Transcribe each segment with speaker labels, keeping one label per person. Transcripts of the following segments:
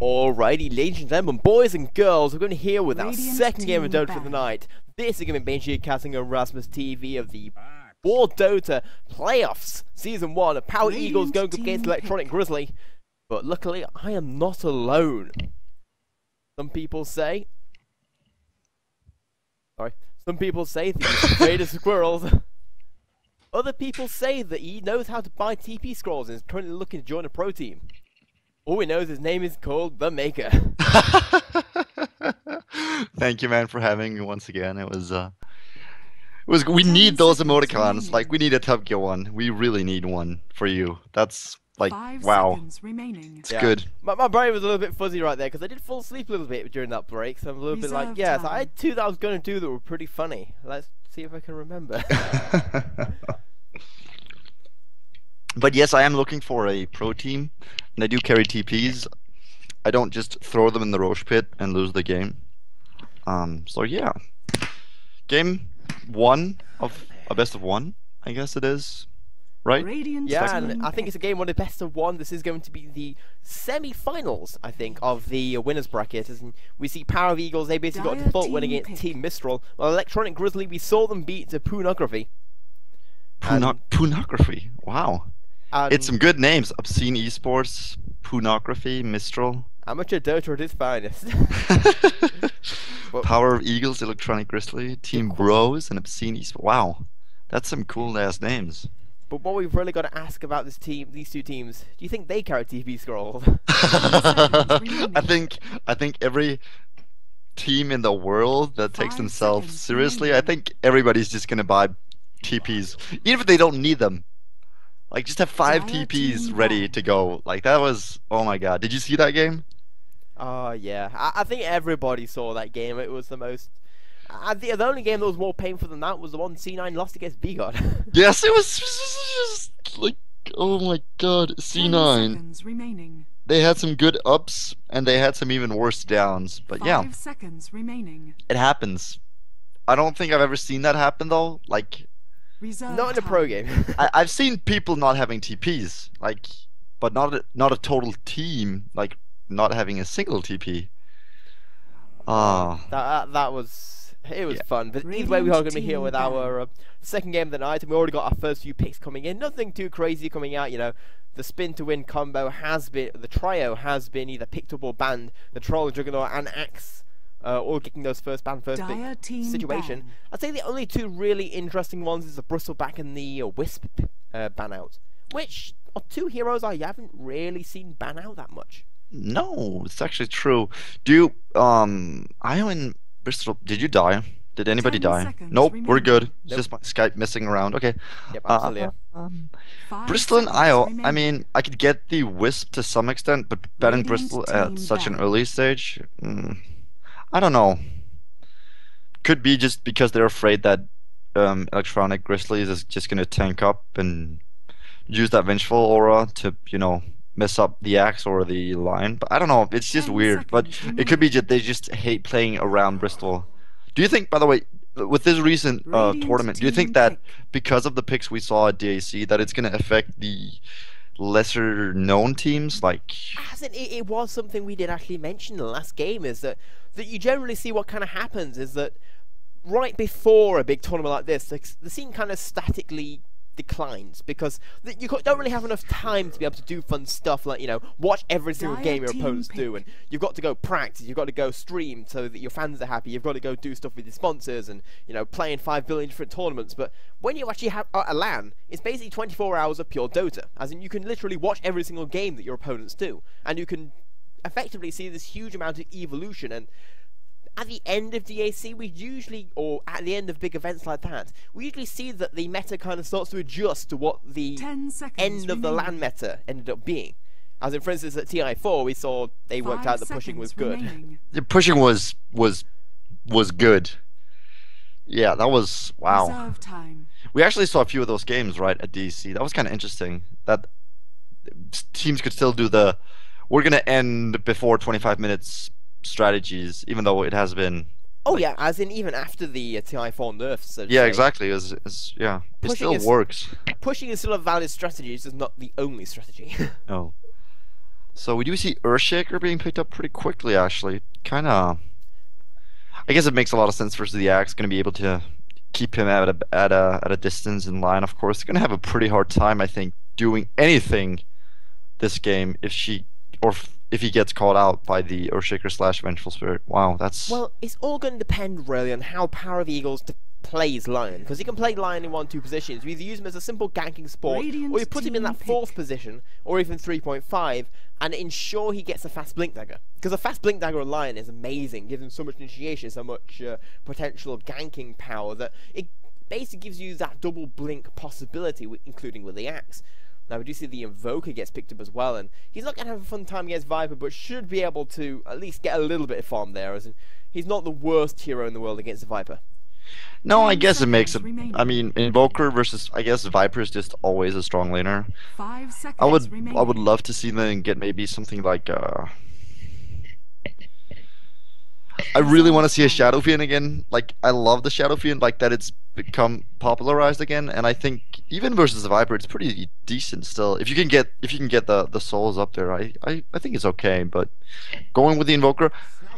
Speaker 1: Alrighty, ladies and gentlemen, boys and girls, we're going to hear with our second game of Dota for the night. This is going to be Benji casting on Rasmus TV of the WarDota Playoffs Season 1 of Power Eagles going up against Electronic Grizzly. But luckily, I am not alone. Some people say that he's afraid of squirrels. Other people say that he knows how to buy TP scrolls and is currently looking to join a pro team. All we know is his name is called The Maker.
Speaker 2: Thank you, man, for having me once again. It was we need those emoticons. Like, we need a Top Gear one. We really need one for you. That's like, wow. It's good.
Speaker 1: My brain was a little bit fuzzy right there because I did fall asleep a little bit during that break. So I'm a little bit like, yes, I had two that I was going to do that were pretty funny. Let's see if I can remember.
Speaker 2: But yes, I am looking for a pro team, and I do carry TPs. I don't just throw them in the Roche pit and lose the game. So yeah, game 1 of a best of 1, I guess it is, right?
Speaker 1: Yeah, and I think it's a game 1 of best of 1. This is going to be the semi-finals, I think, of the winners bracket. As we see Power of Eagles, they basically got a default win against Team Mistral. While Electronic Grizzly, we saw them beat to Pornography.
Speaker 2: Pornography, wow. It's some good names. Obscene Esports, Pornography, Mistral.
Speaker 1: Amateur Dota at its finest.
Speaker 2: Power of Eagles, Electronic Grizzly, Team Bros, and Obscene Esports. Wow, that's some cool ass names.
Speaker 1: But what we've really got to ask about these two teams, do you think they carry TP scrolls?
Speaker 2: I think every team in the world that takes themselves seriously, I think everybody's just gonna buy TPs, even if they don't need them. Like, just have 5 TPs ready to go. Like, that was, oh my god. Did you see that game?
Speaker 1: Oh, yeah. I think everybody saw that game. It was the most... the only game that was more painful than that was the one C9 lost against B-God.
Speaker 2: Yes, it was just like, oh my god, C9. They had some good ups, and they had some even worse downs. But yeah,
Speaker 3: 5 seconds remaining.
Speaker 2: It happens. I don't think I've ever seen that happen, though. Like...
Speaker 1: Not in a pro game.
Speaker 2: I've seen people not having TPs, like, but not a total team, like not having a single TP.
Speaker 1: That was fun. But either way, we are going to be here with our second game of the night, and we already got our first few picks coming in. Nothing too crazy coming out, you know. The spin to win combo has been, the trio has been either picked up or banned. The Troll, Juggernaut, and Axe. All getting those first ban, first pick situation. I'd say the only 2 really interesting ones is the Bristleback and the Wisp ban out, which are 2 heroes I haven't really seen ban out that much.
Speaker 2: No, it's actually true. Do you, I and Bristol, did you die? Did anybody die? Nope, we're good. It's just my Skype messing around. Okay.
Speaker 1: Yep, absolutely.
Speaker 2: Bristol and Io, I mean, I could get the Wisp to some extent, but banning Bristol at such an early stage, I don't know. Could be just because they're afraid that Electronic Grizzly is just gonna tank up and use that Vengeful Aura to, you know, mess up the Axe or the Line. But I don't know. It's just weird. But it could be just they just hate playing around Bristol. Do you think, by the way, with this recent tournament, do you think that because of the picks we saw at DAC, that it's gonna affect the lesser known teams? Like,
Speaker 1: it was something we did actually mention in the last game, is that you generally see what kind of happens is that right before a big tournament like this, the scene kind of statically declines because you don't really have enough time to be able to do fun stuff like, you know, watch every single game your opponents do, and you've got to go practice, you've got to go stream so that your fans are happy, you've got to go do stuff with your sponsors and, you know, play in 5 billion different tournaments. But when you actually have a LAN, it's basically 24 hours of pure Dota, as in you can literally watch every single game that your opponents do, and you can effectively see this huge amount of evolution. And at the end of DAC, we usually, or at the end of big events like that, we usually see that the meta kind of starts to adjust to what the end of the LAN meta ended up being. As in, for instance, at TI4, we saw they worked out the pushing was good.
Speaker 2: The pushing was good. Yeah, that was, wow. We actually saw a few of those games, right, at DAC. That was kind of interesting. That teams could still do the, we're going to end before 25 minutes strategies, even though it has been...
Speaker 1: Oh, like, yeah, as in even after the TI4 nerfs. So
Speaker 2: yeah, say. Exactly. Yeah, it still works.
Speaker 1: Pushing is still a valid strategy, it's just not the only strategy.
Speaker 2: No. So we do see Earthshaker being picked up pretty quickly, actually. Kind of. I guess it makes a lot of sense versus the Axe. Going to be able to keep him at a distance in line. Of course, going to have a pretty hard time, I think, doing anything this game if he gets caught out by the Earthshaker slash Vengeful Spirit. Wow, that's.
Speaker 1: Well, it's all going to depend really on how Power of Eagles plays Lion, because he can play Lion in 1-2 positions. You either use him as a simple ganking support, or you put him in that 4th position, or even 3.5, and ensure he gets a fast Blink Dagger. Because a fast Blink Dagger on Lion is amazing, gives him so much initiation, so much potential ganking power, that it basically gives you that double blink possibility, including with the Axe. Now we do see the Invoker gets picked up as well, and he's not going to have a fun time against Viper, but should be able to at least get a little bit of farm there, as in, he's not the worst hero in the world against the Viper.
Speaker 2: No, I guess it makes it. I mean, Invoker versus, I guess, Viper is just always a strong laner.
Speaker 3: 5 seconds
Speaker 2: I would
Speaker 3: remaining.
Speaker 2: love to see them get maybe something like I really want to see a Shadow Fiend again. Like, I love the Shadow Fiend, like that it's become popularized again, and I think even versus the Viper, it's pretty decent still. If you can get the souls up there, I think it's okay. But going with the Invoker,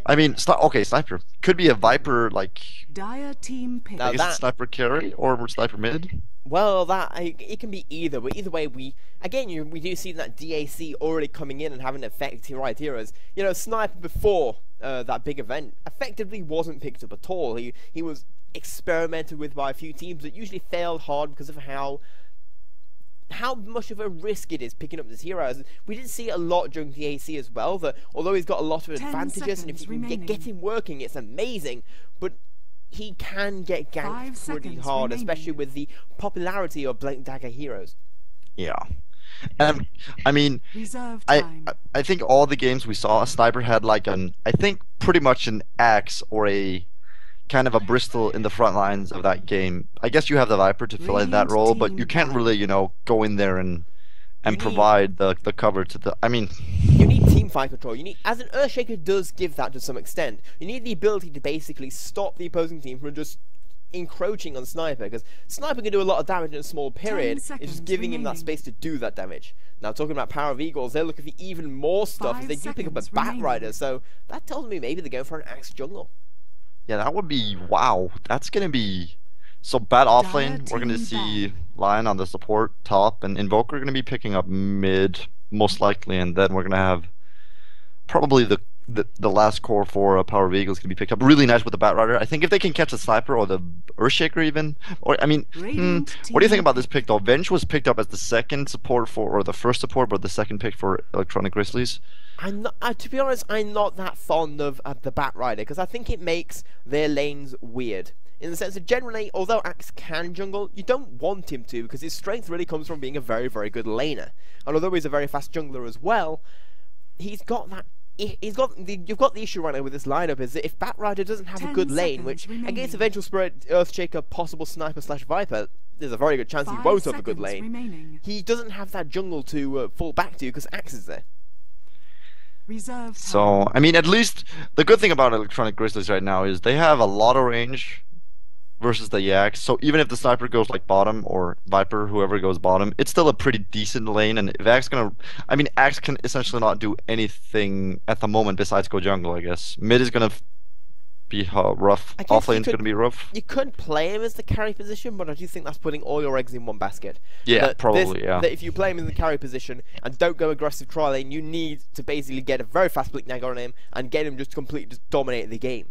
Speaker 2: I mean, okay, Sniper could be a Viper like.
Speaker 3: Dire team pick.
Speaker 1: Now
Speaker 2: I guess Sniper carry or Sniper mid.
Speaker 1: Well, it can be either, but either way, we do see that DAC already coming in and having an effect right here. As you know, Sniper before that big event effectively wasn't picked up at all. He was experimented with by a few teams that usually failed hard because of how much of a risk it is picking up this hero. As we did see a lot during DAC as well, that although he's got a lot of advantages and if you can get him working, it's amazing, but he can get ganked pretty hard, especially with the popularity of Blink Dagger heroes.
Speaker 2: Yeah. I mean, I think all the games we saw, a Sniper had like I think pretty much an Axe or a kind of a Bristol in the front lines of that game. I guess you have the Viper to fill in that role, but you can't really, go in there and provide the cover to the. I mean,
Speaker 1: you need team fight control. You need, as an Earthshaker does give that to some extent. You need the ability to basically stop the opposing team from just encroaching on Sniper, because Sniper can do a lot of damage in a small period. It's just giving him that space to do that damage. Now, talking about Power of Eagles, they're looking for even more stuff as they do pick up a Bat Rider, so that tells me maybe they're going for an Axe jungle.
Speaker 2: Yeah, that would be wow. That's gonna be so Bat offlane. We're gonna see Lion on the support top, and Invoker gonna be picking up mid most likely, and then we're gonna have probably the last core for Power of Eagles can be picked up really nice with the Bat Rider. I think if they can catch the Sniper or the Earthshaker even, or I mean, what do you think about this pick though? Venge was picked up as the second support or the first support, but the second pick for Electronic Grizzlies.
Speaker 1: I'm not, to be honest, I'm not that fond of the Bat Rider, because I think it makes their lanes weird. In the sense that generally, although Axe can jungle, you don't want him to, because his strength really comes from being a very, very good laner. And although he's a very fast jungler as well, you've got the issue right now with this lineup is that if Bat Rider doesn't have a good lane, which against a Vengeful Spirit, Earthshaker, possible Sniper slash Viper, there's a very good chance he won't have a good lane. He doesn't have that jungle to fall back to because Axe is there.
Speaker 2: So, I mean, at least the good thing about Electronic Grizzlies right now is they have a lot of range versus the Axe. So even if the Sniper goes like bottom or Viper, whoever goes bottom, it's still a pretty decent lane. And if Axe Axe can essentially not do anything at the moment besides go jungle, I guess. Mid is gonna be rough. Off lane's gonna be rough.
Speaker 1: You could play him as the carry position, but I do think that's putting all your eggs in one basket.
Speaker 2: Yeah, probably, yeah.
Speaker 1: That if you play him in the carry position and don't go aggressive tri lane, you need to basically get a very fast Blink Dagger on him and get him just completely dominate the game.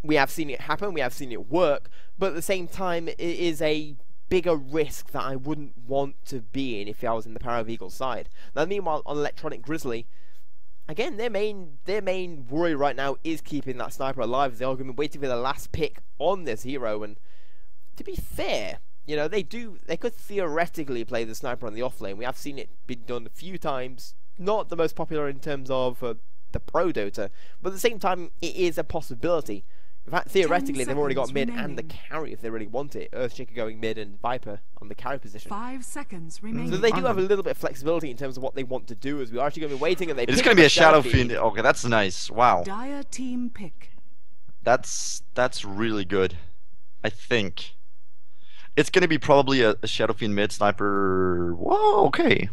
Speaker 1: We have seen it happen, we have seen it work, but at the same time, it is a bigger risk that I wouldn't want to be in if I was in the Power of Eagles side. Now, meanwhile, on Electronic Grizzly, again, their main worry right now is keeping that Sniper alive. They're going to be waiting for the last pick on this hero, and to be fair, they could theoretically play the Sniper on the off lane. We have seen it be done a few times. Not the most popular in terms of the pro Dota, but at the same time, it is a possibility. In fact, theoretically, they've already got mid and the carry if they really want it. Earthshaker going mid and Viper on the carry position.
Speaker 3: 5 seconds remaining.
Speaker 1: So they do have a little bit of flexibility in terms of what they want to do, as we are actually going to be waiting and they.
Speaker 2: It's going to be a Shadow Fiend. Okay, that's nice. Wow.
Speaker 3: Dire team pick.
Speaker 2: That's really good. I think it's going to be probably a Shadow Fiend mid Sniper. Whoa, okay.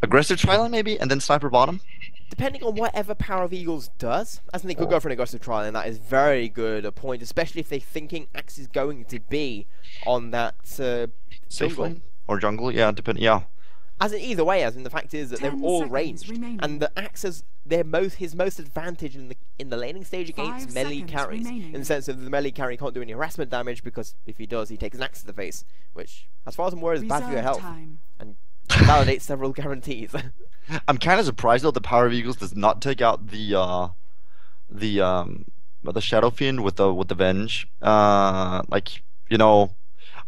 Speaker 2: Aggressive trial maybe, and then sniper bottom.
Speaker 1: Depending on whatever Power of Eagles does, I think they could go for an aggressive trial, and that is very good a point, especially if they're thinking Axe is going to be on that
Speaker 2: Safe
Speaker 1: jungle.
Speaker 2: lane or jungle, yeah, yeah.
Speaker 1: As in either way, as in the fact is that they're
Speaker 3: 10
Speaker 1: all
Speaker 3: seconds
Speaker 1: ranged,
Speaker 3: remaining.
Speaker 1: and the Axe has his most advantage in the laning stage against
Speaker 3: 5
Speaker 1: melee
Speaker 3: seconds
Speaker 1: carries,
Speaker 3: remaining.
Speaker 1: in the sense that the melee carry can't do any harassment damage because if he does, he takes an axe to the face, which, as far as I'm aware, is bad for your
Speaker 3: Reserve
Speaker 1: health
Speaker 3: time.
Speaker 1: and validates several guarantees.
Speaker 2: I'm kind of surprised though the Power of Eagles does not take out the Shadow Fiend with the Venge. Like, you know,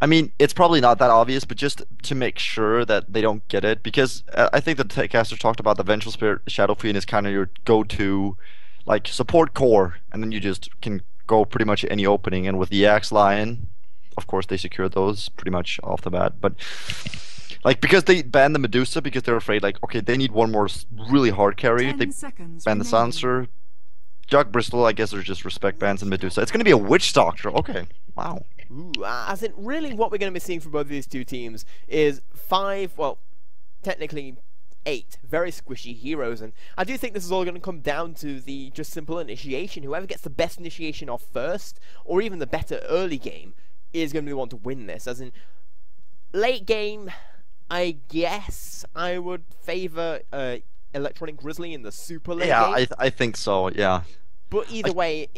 Speaker 2: I mean, it's probably not that obvious, but just to make sure that they don't get it, because I think the casters talked about the Vengeful Spirit Shadow Fiend is kind of your go-to, like, support core, and then you just can go pretty much any opening, and with the Axe Lion, of course, they secured those pretty much off the bat, but like, because they banned the Medusa because they're afraid, like, okay, they need one more really hard carry.
Speaker 3: 10
Speaker 2: They
Speaker 3: seconds
Speaker 2: banned the
Speaker 3: remaining.
Speaker 2: Silencer. Jug Bristol, I guess, are just respect bans and Medusa. It's going to be a Witch Doctor. Okay. Wow.
Speaker 1: Ooh, as in, really what we're going to be seeing from both of these two teams is 5, well, technically 8 very squishy heroes, and I do think this is all going to come down to the just simple initiation. Whoever gets the best initiation off first, or even the better early game, is going to be the one to win this. As in, late game, I guess I would favour Electronic Grizzly in the super late
Speaker 2: Yeah,
Speaker 1: game.
Speaker 2: I think so, yeah.
Speaker 1: But either way,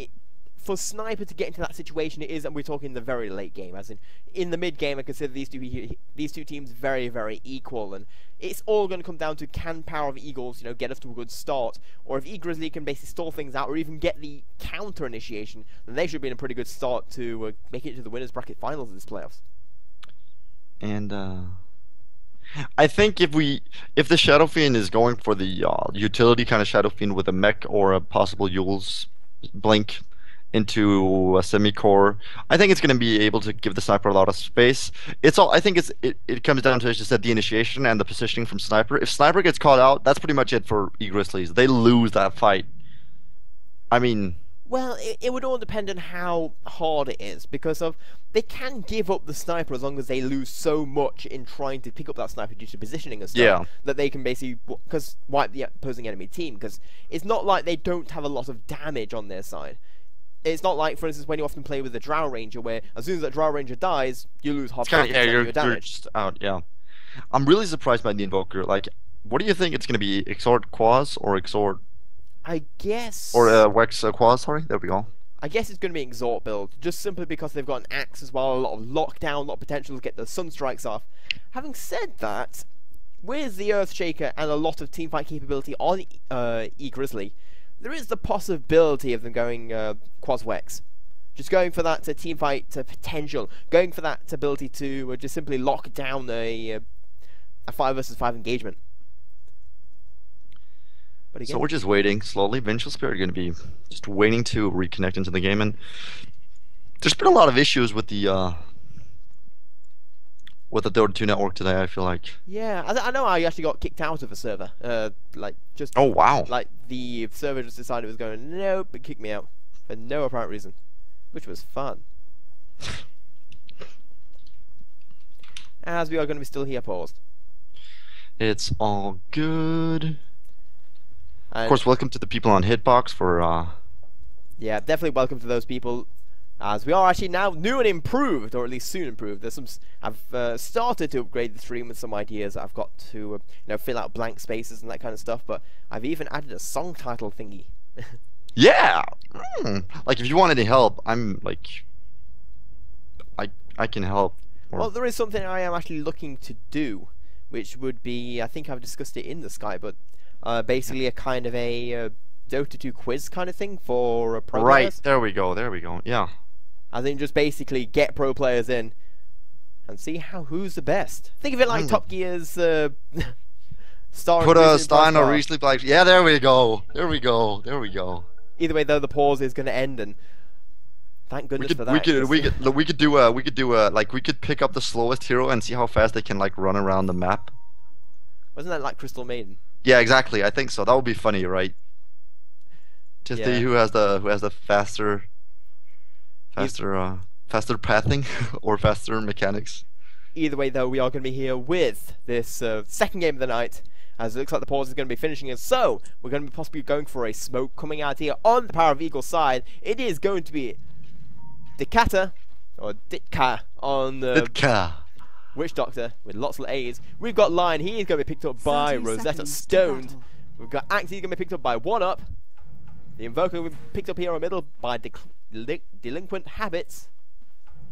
Speaker 1: for Sniper to get into that situation, it is, and we're talking the very late game, as in the mid game, I consider these two teams very, very equal, and it's all going to come down to can Power of Eagles, get us to a good start, or if Grizzly can basically stall things out, or even get the counter initiation, then they should be in a pretty good start to make it to the winners bracket finals of this playoffs.
Speaker 2: And I think if the Shadow Fiend is going for the utility kind of Shadow Fiend with a mech or a possible Yule's Blink into a semi-core, I think it's going to be able to give the Sniper a lot of space. I think it comes down to, as you said, the initiation and the positioning from Sniper. If Sniper gets caught out, that's pretty much it for E-Grizzlies. They lose that fight. I mean,
Speaker 1: well, it would all depend on how hard it is, because they can give up the Sniper as long as they lose so much in trying to pick up that Sniper due to positioning and stuff, that they can basically wipe the opposing enemy team, because it's not like they don't have a lot of damage on their side. It's not like, for instance, when you often play with the Drow Ranger, where as soon as that Drow Ranger dies, you lose half of your damage.
Speaker 2: You're just out, yeah. I'm really surprised by the Invoker. Like, what do you think it's going to be? Exort Quaz or Exort?
Speaker 1: I guess...
Speaker 2: Or Wex Quaz, sorry? There we go.
Speaker 1: I guess it's going to be an Exort build, just simply because they've got an Axe as well, a lot of lockdown, a lot of potential to get the Sunstrikes off. Having said that, with the Earthshaker and a lot of teamfight capability on E-Grizzly, there is the possibility of them going Quaz Wex. Just going for that teamfight potential, going for that ability to just simply lock down a 5 versus 5 engagement. But again,
Speaker 2: so we're just waiting slowly. Vengeful Spirit are going to be just waiting to reconnect into the game, and there's been a lot of issues with the Dota 2 network today. I feel like.
Speaker 1: Yeah, I know. I actually got kicked out of a server. Just.
Speaker 2: Oh wow.
Speaker 1: Like the server just decided it was going nope, and kicked me out for no apparent reason, which was fun. As we are going to be still here paused.
Speaker 2: It's all good.
Speaker 1: And
Speaker 2: of course, welcome to the people on Hitbox for.
Speaker 1: Yeah, definitely welcome to those people. As we are actually now new and improved, or at least soon improved. There's some. I've started to upgrade the stream with some ideas. I've got to fill out blank spaces and that kind of stuff. But I've even added a song title thingy.
Speaker 2: Yeah. Like if you want any help, I'm like. I can help.
Speaker 1: Well, there is something I am actually looking to do, which would be, I think I've discussed it in the Sky, but basically a kind of a Dota 2 quiz kind of thing for pro players.
Speaker 2: There we go, yeah.
Speaker 1: I think just basically get pro players in and see who's the best. Think of it like Top Gear's Star.
Speaker 2: Put a Stein or Riesling Black. Yeah, there we go.
Speaker 1: Either way, though, the pause is going to end, and thank goodness for that.
Speaker 2: We could pick up the slowest hero and see how fast they can like run around the map.
Speaker 1: Wasn't that like Crystal Maiden?
Speaker 2: Yeah, exactly. I think so. That would be funny, right? To see who has the faster pathing or faster mechanics.
Speaker 1: Either way, though, we are going to be here with this second game of the night, as it looks like the pause is going to be finishing. And so, we're going to be possibly going for a smoke coming out here on the Power of Eagle's side. It is going to be Dikata, or Ditka, on the
Speaker 2: Ditka.
Speaker 1: Witch Doctor, with lots of A's. We've got Lion, he is going to be picked up by
Speaker 3: 30
Speaker 1: Rosetta
Speaker 3: seconds to
Speaker 1: Stoned.
Speaker 3: battle.
Speaker 1: We've got Axe, he's going to be picked up by 1UP. The Invoker will be picked up here in the middle by Delinquent Habits.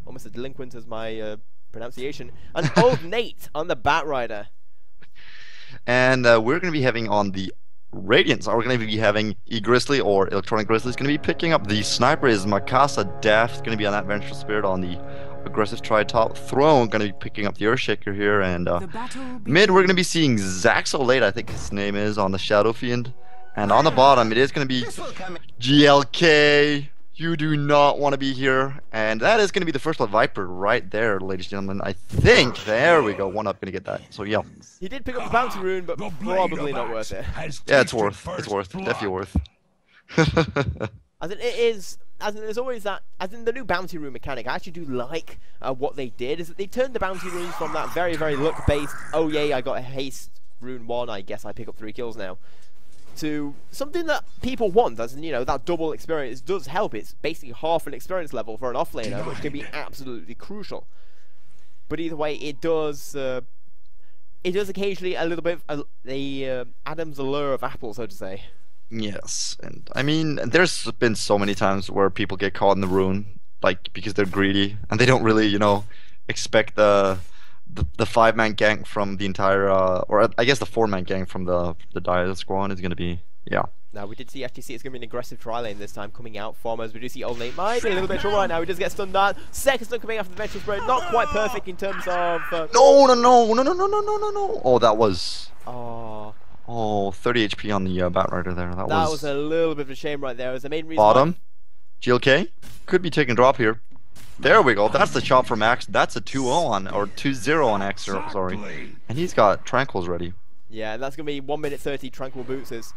Speaker 1: Almost as delinquent as my pronunciation. And Old Nate on the Batrider.
Speaker 2: And we're going to be having on the Radiance, we're going to be having Grizzly, or Electronic Grizzly, is going to be picking up the sniper. Is Makasa Daft going to be on that Vengeful Spirit on the aggressive tri-top. Throne going to be picking up the Earthshaker here. And mid, we're going to be seeing Zaxolate, I think his name is, on the Shadow Fiend. And on the bottom, it is going to be GLK. You do not want to be here. And that is going to be the first Viper right there, ladies and gentlemen. I think. There we go. 1UP going to get that. So, yeah.
Speaker 1: He did pick up the Bounty Rune, but probably not worth it.
Speaker 2: Yeah, it's worth. It's worth. Definitely worth.
Speaker 1: As in, it is. As in, there's always that. As in, the new Bounty Rune mechanic, I actually do like what they did. Is that they turned the Bounty Runes from that very, very luck-based, oh, yay, I got a haste Rune 1, I guess I pick up 3 kills now, to something that people want, as in, you know, that double experience does help. It's basically half an experience level for an offlaner, which can be absolutely crucial. But either way, it does occasionally a little bit of the Adam's allure of Apple, so to say.
Speaker 2: Yes, and I mean, there's been so many times where people get caught in the rune, like, because they're greedy, and they don't really, you know, expect the 5-man gank from the entire, or I guess the 4-man gank from the Dire Squad is going to be, yeah.
Speaker 1: Now, we did actually see it's going to be an aggressive tri-lane this time coming out from us. We do see Old Nate might be a little bit of trouble right now. He does get stunned down. Second stun coming after the Vengeful Spirit. Not quite perfect in terms of...
Speaker 2: No. Oh, that was...
Speaker 1: Oh...
Speaker 2: Oh, 30 HP on the Batrider there. That
Speaker 1: was a little bit of a shame right there. It was the main reason.
Speaker 2: Bottom. GLK. Could be taking drop here. There we go. That's the shot from Axe. That's a 2-0 on, or 2-0 on Axe, sorry. And he's got Tranquils ready.
Speaker 1: Yeah, and that's going to be 1 minute 30 Tranquil Boots as,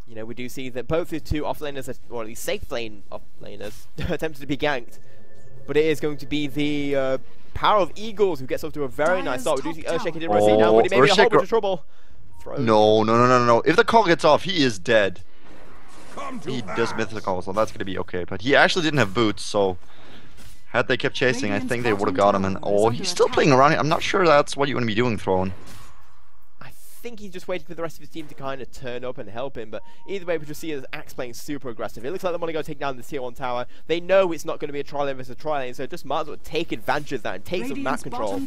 Speaker 1: you know, we do see that both the two offlaners, or at least safe lane offlaners, attempted to be ganked. But it is going to be the Power of Eagles who gets off to a very nice start. We do see Earthshaker didn't really down, but he may be in a whole bunch of trouble.
Speaker 2: No. If the call gets off, he is dead. He does miss the call, so that's going to be okay. But he actually didn't have boots, so had they kept chasing, I think they would have got him. And oh, he's still playing around. I'm not sure that's what you want to be doing, Throne.
Speaker 1: I think he's just waiting for the rest of his team to kind of turn up and help him, but either way we just see his Axe playing super aggressive. It looks like they want to go take down the tier 1 tower. They know it's not going to be a tri-lane versus a tri-lane, so just might as well take advantage of that and take some map control.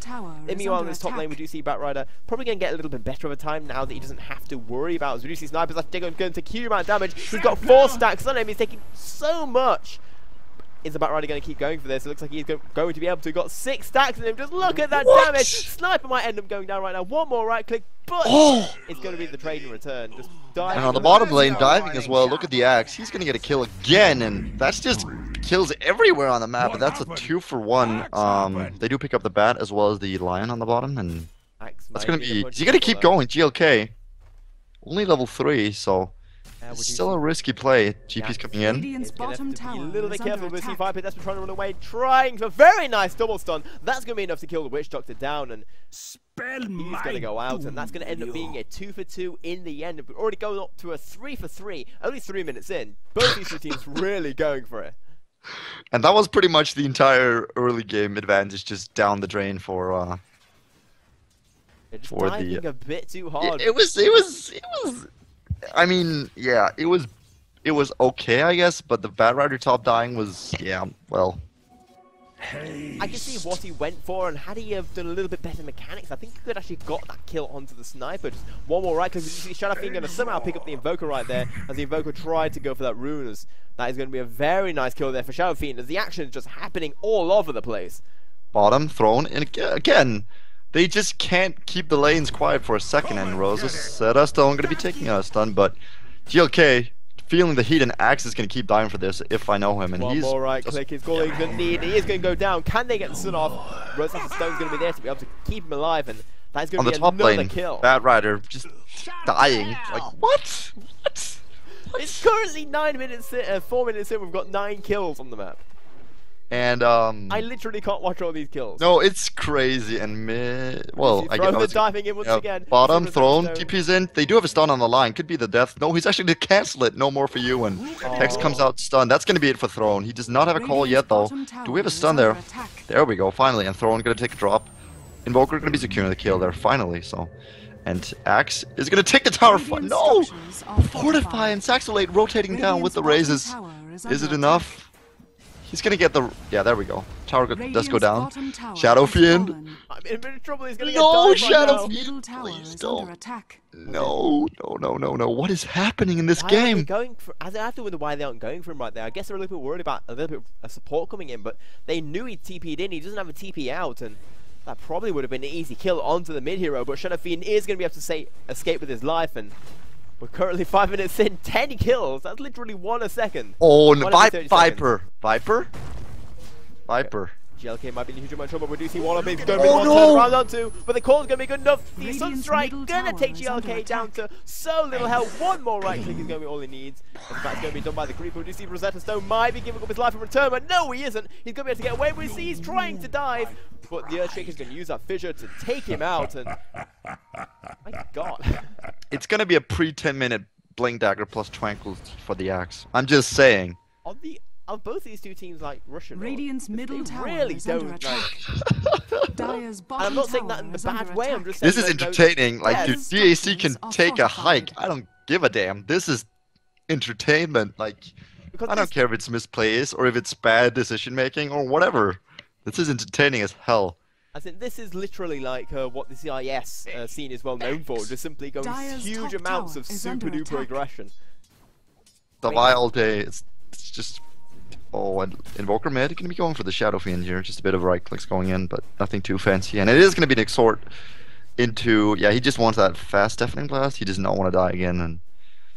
Speaker 1: Meanwhile, in this top lane we do see Batrider probably going to get a little bit better of a time now that he doesn't have to worry about it. We do see Snipers like going to take a huge amount of damage. He's got 4 stacks on him, he's taking so much. Is the Batrider going to keep going for this? It looks like he's going to be able to. Got 6 stacks in him. Just look at that damage. Sniper might end up going down right now. One more right click, but it's going to be the trade in return. Just diving.
Speaker 2: And on the bottom lane, diving as well. Look at the Axe. He's going to get a kill again, and that's just kills everywhere on the map. But that's a 2-for-1. They do pick up the Bat as well as the Lion on the bottom, and that's going to be. He's going to keep going. GLK, only level 3, so. Still a risky play. GP's coming in.
Speaker 1: It's going to have to be a little bit careful with C5, that's trying to run away, trying for a very nice double stun. That's going to be enough to kill the Witch Doctor down, and he's going to go out, and that's going to end up being a 2-for-2 in the end. We're already going up to a 3-for-3, only 3 minutes in. Both these two teams really going for it.
Speaker 2: And that was pretty much the entire early game advantage, just down the drain for
Speaker 1: just diving a bit too hard.
Speaker 2: It was. I mean, yeah, it was okay, I guess, but the Batrider top dying was, yeah, well.
Speaker 1: I can see what he went for, and had he done a little bit better mechanics, I think he could actually got that kill onto the Sniper. Just one more right click, you see Shadow Fiend going to somehow pick up the Invoker right there, as the Invoker tried to go for that rune. As that is going to be a very nice kill there for Shadow Fiend, as the action is just happening all over the place.
Speaker 2: Bottom, Throne, and again, they just can't keep the lanes quiet for a second, and Rosa said us still going to be taking a stun, but GLK feeling the heat and Axe is going to keep dying for this if I know him, and
Speaker 1: one
Speaker 2: he's
Speaker 1: more right click is all he's going to need, and he is going to go down. Can they get the stun off? Rosa Stone's going to be there to be able to keep him alive, and that is going to be another kill.
Speaker 2: Batrider just dying. Like, what?
Speaker 1: It's currently 4 minutes in, we've got 9 kills on the map.
Speaker 2: And
Speaker 1: I literally can't watch all these kills.
Speaker 2: no, it's crazy. And well, I
Speaker 1: Throw the
Speaker 2: guess
Speaker 1: diving in once again.
Speaker 2: bottom
Speaker 1: Super
Speaker 2: thrown,
Speaker 1: Stone.
Speaker 2: TP's in. They do have a stun on the line. Could be the death. No, he's actually to cancel it. No more for you. And Hex comes out stunned. That's gonna be it for Throne. He does not have a call yet though. Do we have a stun there? There we go. Finally, and Throne gonna take a drop. Invoker gonna be securing the kill there finally. So, and Axe is gonna take the tower. No, Fortify and Saxolate rotating down with the raises. Is it enough? He's gonna get the. Yeah, there we go. Tower does go down. Shadow Fiend.
Speaker 1: I'm in a bit of trouble. He's gonna get
Speaker 2: No,
Speaker 1: dived right
Speaker 2: Shadow
Speaker 1: now.
Speaker 2: Fiend. Please don't. No. What is happening in this
Speaker 1: Why aren't they
Speaker 2: game?
Speaker 1: going for? I have to wonder why they aren't going for him right there. I guess they're a little bit worried about a little bit of support coming in, but they knew he TP'd in. He doesn't have a TP out, and that probably would have been an easy kill onto the mid hero. But Shadow Fiend is going to be able to escape with his life, and we're currently 5 minutes in, 10 kills. That's literally 1 a second.
Speaker 2: Oh, no,
Speaker 1: 1 every 30
Speaker 2: Viper.
Speaker 1: GLK might be in a huge amount of trouble. We do see one of them going to be
Speaker 2: Oh,
Speaker 1: one
Speaker 2: no.
Speaker 1: turn around onto, but the call's going to be good enough. The
Speaker 3: Radiant's
Speaker 1: Sunstrike
Speaker 3: middle
Speaker 1: going to
Speaker 3: tower
Speaker 1: take
Speaker 3: is under
Speaker 1: GLK down
Speaker 3: attack.
Speaker 1: to so little health. One more right click is going to be all he needs. And that's going to be done by the Creeper. We do see Rosetta Stone might be giving up his life in return, but no, he isn't. He's going to be able to get away. We see he's trying to dive, but the Earthshaker's going to use that fissure to take him out. And my God.
Speaker 2: It's gonna be a pre-10-minute Blink Dagger plus Tranquil for the Axe. I'm just saying.
Speaker 1: Are both these two teams like Russian?
Speaker 3: Radiant's middle tower
Speaker 1: really
Speaker 3: is under
Speaker 1: don't
Speaker 3: attack.
Speaker 1: like.
Speaker 3: Dire's
Speaker 1: And
Speaker 3: bottom
Speaker 1: I'm not saying that
Speaker 3: tower
Speaker 1: in the
Speaker 3: is under
Speaker 1: bad way. I'm
Speaker 3: attack.
Speaker 1: just saying
Speaker 2: This is
Speaker 1: that those-
Speaker 2: entertaining. Like, dude,
Speaker 1: Yes.
Speaker 2: DAC can
Speaker 3: Structures
Speaker 2: take
Speaker 3: are
Speaker 2: a hike.
Speaker 3: fortified.
Speaker 2: I don't give a damn. This is entertainment. Like,
Speaker 1: Because
Speaker 2: I don't
Speaker 1: this-
Speaker 2: care if it's misplays or if it's bad decision making or whatever. This is entertaining as hell.
Speaker 1: I think this is literally like what the CIS scene is well known for, just simply going
Speaker 3: Dire's
Speaker 1: huge
Speaker 3: top
Speaker 1: amounts
Speaker 3: tower
Speaker 1: of
Speaker 3: is
Speaker 1: super
Speaker 3: under
Speaker 1: duper
Speaker 3: attack.
Speaker 1: aggression.
Speaker 2: The all day. It's just. Oh, and Invoker mid gonna be going for the Shadow Fiend here. Just a bit of right clicks going in, but nothing too fancy. And it is gonna be an exhort into. Yeah, he just wants that fast deafening blast. He does not want to die again, and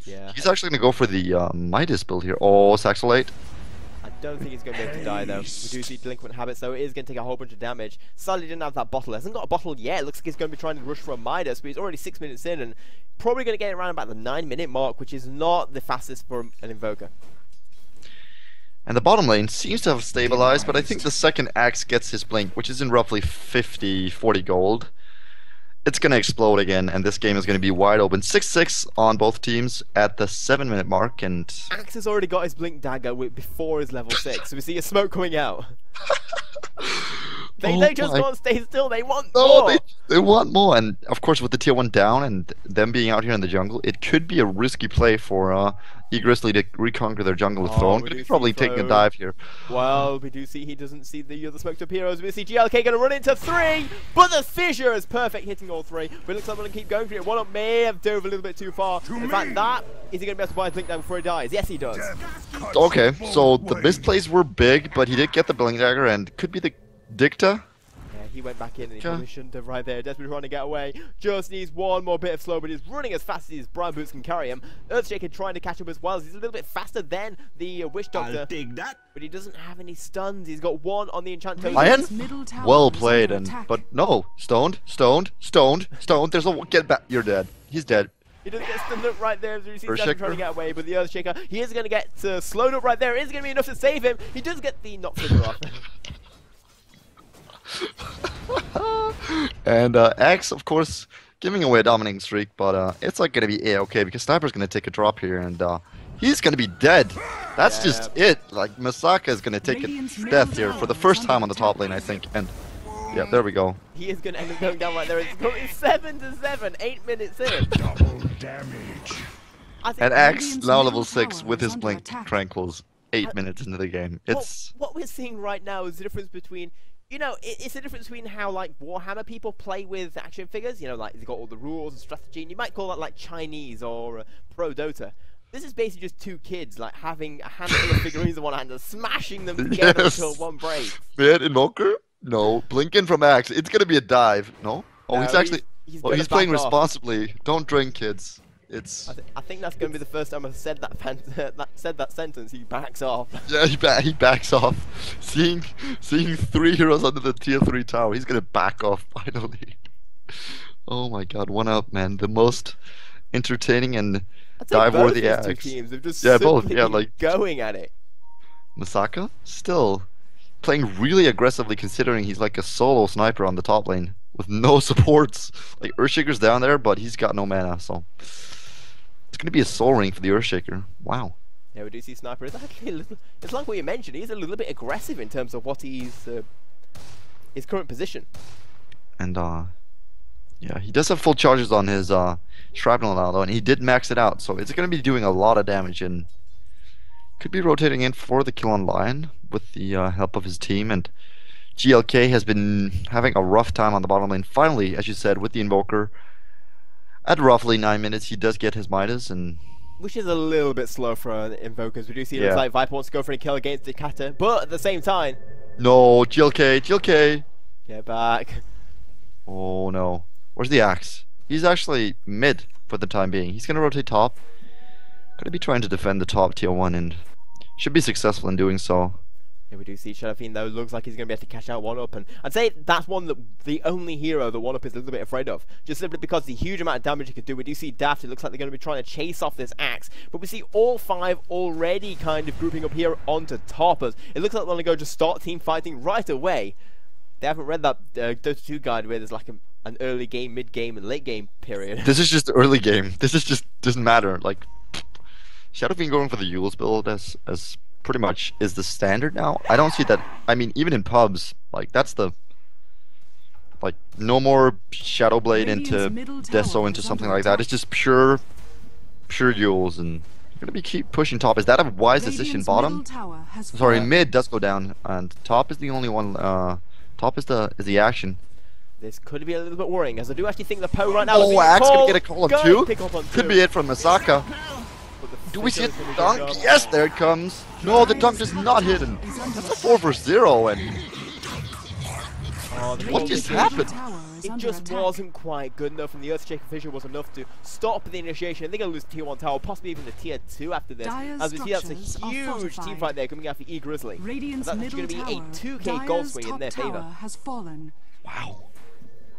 Speaker 1: Yeah.
Speaker 2: he's actually gonna go for the Midas build here. Oh, Saxolate.
Speaker 1: I don't think he's going to be able to die though. We do see Delinquent Habits, so it is going to take a whole bunch of damage. Sadly didn't have that bottle. Hasn't got a bottle yet. Looks like he's going to be trying to rush for a Midas, but he's already 6 minutes in and probably going to get around about the 9-minute mark, which is not the fastest for an Invoker.
Speaker 2: And the bottom lane seems to have stabilized, but I think the second Axe gets his blink, which is in roughly 40 gold. It's going to explode again, and this game is going to be wide open. 6-6 on both teams at the 7-minute mark, and...
Speaker 1: Axe has already got his Blink Dagger before his level 6, so we see a smoke coming out. They
Speaker 2: Oh
Speaker 1: don't just
Speaker 2: my-
Speaker 1: want to stay still, they want
Speaker 2: No,
Speaker 1: more!
Speaker 2: they want more, and of course with the tier 1 down and them being out here in the jungle, it could be a risky play for Grizzly to reconquer their jungle with
Speaker 1: Oh,
Speaker 2: Throne.
Speaker 1: we
Speaker 2: Could
Speaker 1: do
Speaker 2: be
Speaker 1: see
Speaker 2: probably taking a
Speaker 1: Throne.
Speaker 2: dive here.
Speaker 1: Well, we do see he doesn't see the other smoked up heroes. We see GLK going to run into 3, but the fissure is perfect, hitting all 3. But it looks like we're going to keep going for it. One up may have dove a little bit too far. In fact, that is he going to be able to buy his blink down before he dies? Yes, he does.
Speaker 2: Okay, so the misplays were big, but he did get the Blink Dagger, and could be the Dicta.
Speaker 1: Yeah, he went back in and he
Speaker 2: Okay.
Speaker 1: probably shouldn't have right there. Desperately trying to get away. Just needs one more bit of slow, but he's running as fast as his brown boots can carry him. Earthshaker trying to catch up as well. He's a little bit faster than the Witch Doctor.
Speaker 4: I'll dig that.
Speaker 1: But he doesn't have any stuns. He's got 1 on the enchant token.
Speaker 2: Iron?
Speaker 3: Middle tower
Speaker 2: Well
Speaker 3: is
Speaker 2: played,
Speaker 3: under
Speaker 2: and
Speaker 3: attack.
Speaker 2: but no, stoned. There's a get back. You're dead. He's dead.
Speaker 1: He doesn't get stunned up right there. So you see Desmond
Speaker 2: Earthshaker.
Speaker 1: trying to get away, but the Earthshaker, he is going to get slowed up right there. Is going to be enough to save him. He does get the knock figure off.
Speaker 2: And Axe, of course, giving away a dominating streak, but it's like gonna be A-okay because Sniper's gonna take a drop here, and he's gonna be dead. That's
Speaker 1: Yeah.
Speaker 2: just it. Like Masaka is gonna take a
Speaker 3: Radiant's middle
Speaker 2: death here for
Speaker 3: tower
Speaker 2: the
Speaker 3: is
Speaker 2: first
Speaker 3: under
Speaker 2: time on the top
Speaker 3: attack.
Speaker 2: lane, I think. And yeah, there we go.
Speaker 1: He is going to end up going down right there. It's currently 7-7, 8 minutes in.
Speaker 4: Double damage.
Speaker 1: I think
Speaker 2: And Axe
Speaker 3: Radiant's
Speaker 2: now
Speaker 3: middle
Speaker 2: level 6
Speaker 3: tower
Speaker 2: with
Speaker 3: is
Speaker 2: his
Speaker 3: under
Speaker 2: blink
Speaker 3: attack.
Speaker 2: tranquils 8 minutes into the game. It's
Speaker 1: what we're seeing right now is the difference between, you know, it's the difference between how like Warhammer people play with action figures. You know, like they've got all the rules and strategy, and you might call that like Chinese or pro Dota. This is basically just two kids like having a handful of figurines in one hand and smashing them together
Speaker 2: Yes.
Speaker 1: until one breaks.
Speaker 2: mid Invoker? No. Blinking from Axe. It's gonna be a dive. No? Oh,
Speaker 1: No,
Speaker 2: he's actually
Speaker 1: he's
Speaker 2: oh,
Speaker 1: gonna
Speaker 2: he's playing
Speaker 1: back off.
Speaker 2: responsibly. Don't drink, kids. It's
Speaker 1: I think that's going to be the first time I've said said that sentence. He backs off.
Speaker 2: yeah, he backs off. Seeing 3 heroes under the tier 3 tower, he's gonna back off finally. Oh my god, one up, man. The most entertaining and
Speaker 1: I'd say
Speaker 2: dive
Speaker 1: both
Speaker 2: worthy
Speaker 1: these two
Speaker 2: Axe.
Speaker 1: teams have just
Speaker 2: Yeah, both,
Speaker 1: simply
Speaker 2: yeah, like-
Speaker 1: going at it.
Speaker 2: Masaka? Still. playing really aggressively considering he's like a solo sniper on the top lane with no supports. Like Earthshaker's down there, but he's got no mana, so it's gonna be a soul ring for the Earthshaker. Wow.
Speaker 1: Yeah, we do see Sniper is actually a little. It's like what you mentioned. He's a little bit aggressive in terms of what he's his current position.
Speaker 2: And yeah, he does have full charges on his shrapnel now though, and he did max it out, so it's gonna be doing a lot of damage and could be rotating in for the kill on Lion with the help of his team. And GLK has been having a rough time on the bottom lane. Finally, as you said, with the Invoker, at roughly 9 minutes, he does get his Midas, and
Speaker 1: which is a little bit slow for Invokers. We do see it looks like Viper wants to go for a kill against the Kata, but at the same time,
Speaker 2: no, GLK.
Speaker 1: Get back.
Speaker 2: Oh no, where's the axe? He's actually mid for the time being. He's gonna rotate top. Gonna be trying to defend the top tier 1 and should be successful in doing so.
Speaker 1: Yeah, we do see Shadowfiend though, looks like he's going to be able to catch out 1UP, and I'd say that's one that the only hero that 1UP is a little bit afraid of, just simply because the huge amount of damage he can do. We do see Daft, it looks like they're going to be trying to chase off this axe, but we see all 5 already kind of grouping up here onto top, as it looks like they're going to go just start team fighting right away. They haven't read that Dota 2 guide where there's like an early game, mid game, and late game period.
Speaker 2: This is just early game. This is just doesn't matter. Like Shadowfiend going for the Yule's build as pretty much is the standard now. I don't see that. I mean, even in pubs, like that's the like no more Shadowblade into Deso into something like that. It's just pure Yules, and you're gonna be keep pushing top. Is that a wise decision? Bottom, sorry, mid does go down, and top is the only one. Top is the action.
Speaker 1: This could be a little bit worrying, as I do actually think the Poe right now.
Speaker 2: Oh, Axe gonna get a call on 2.
Speaker 1: Pick up on
Speaker 2: Could
Speaker 1: 2.
Speaker 2: be it from Masaka. Do we see a dunk? Yes, there it comes. No, the dunk is not hidden. That's a 4 versus 0, and what just happened?
Speaker 1: It just wasn't quite good enough, and the Earthshaker Fissure was enough to stop the initiation. They're going to lose tier 1 tower, possibly even the tier 2 after this. As we see, that's a huge team fight there coming out for Grizzly. That's going to be a 2k gold swing in their favor.
Speaker 2: Wow.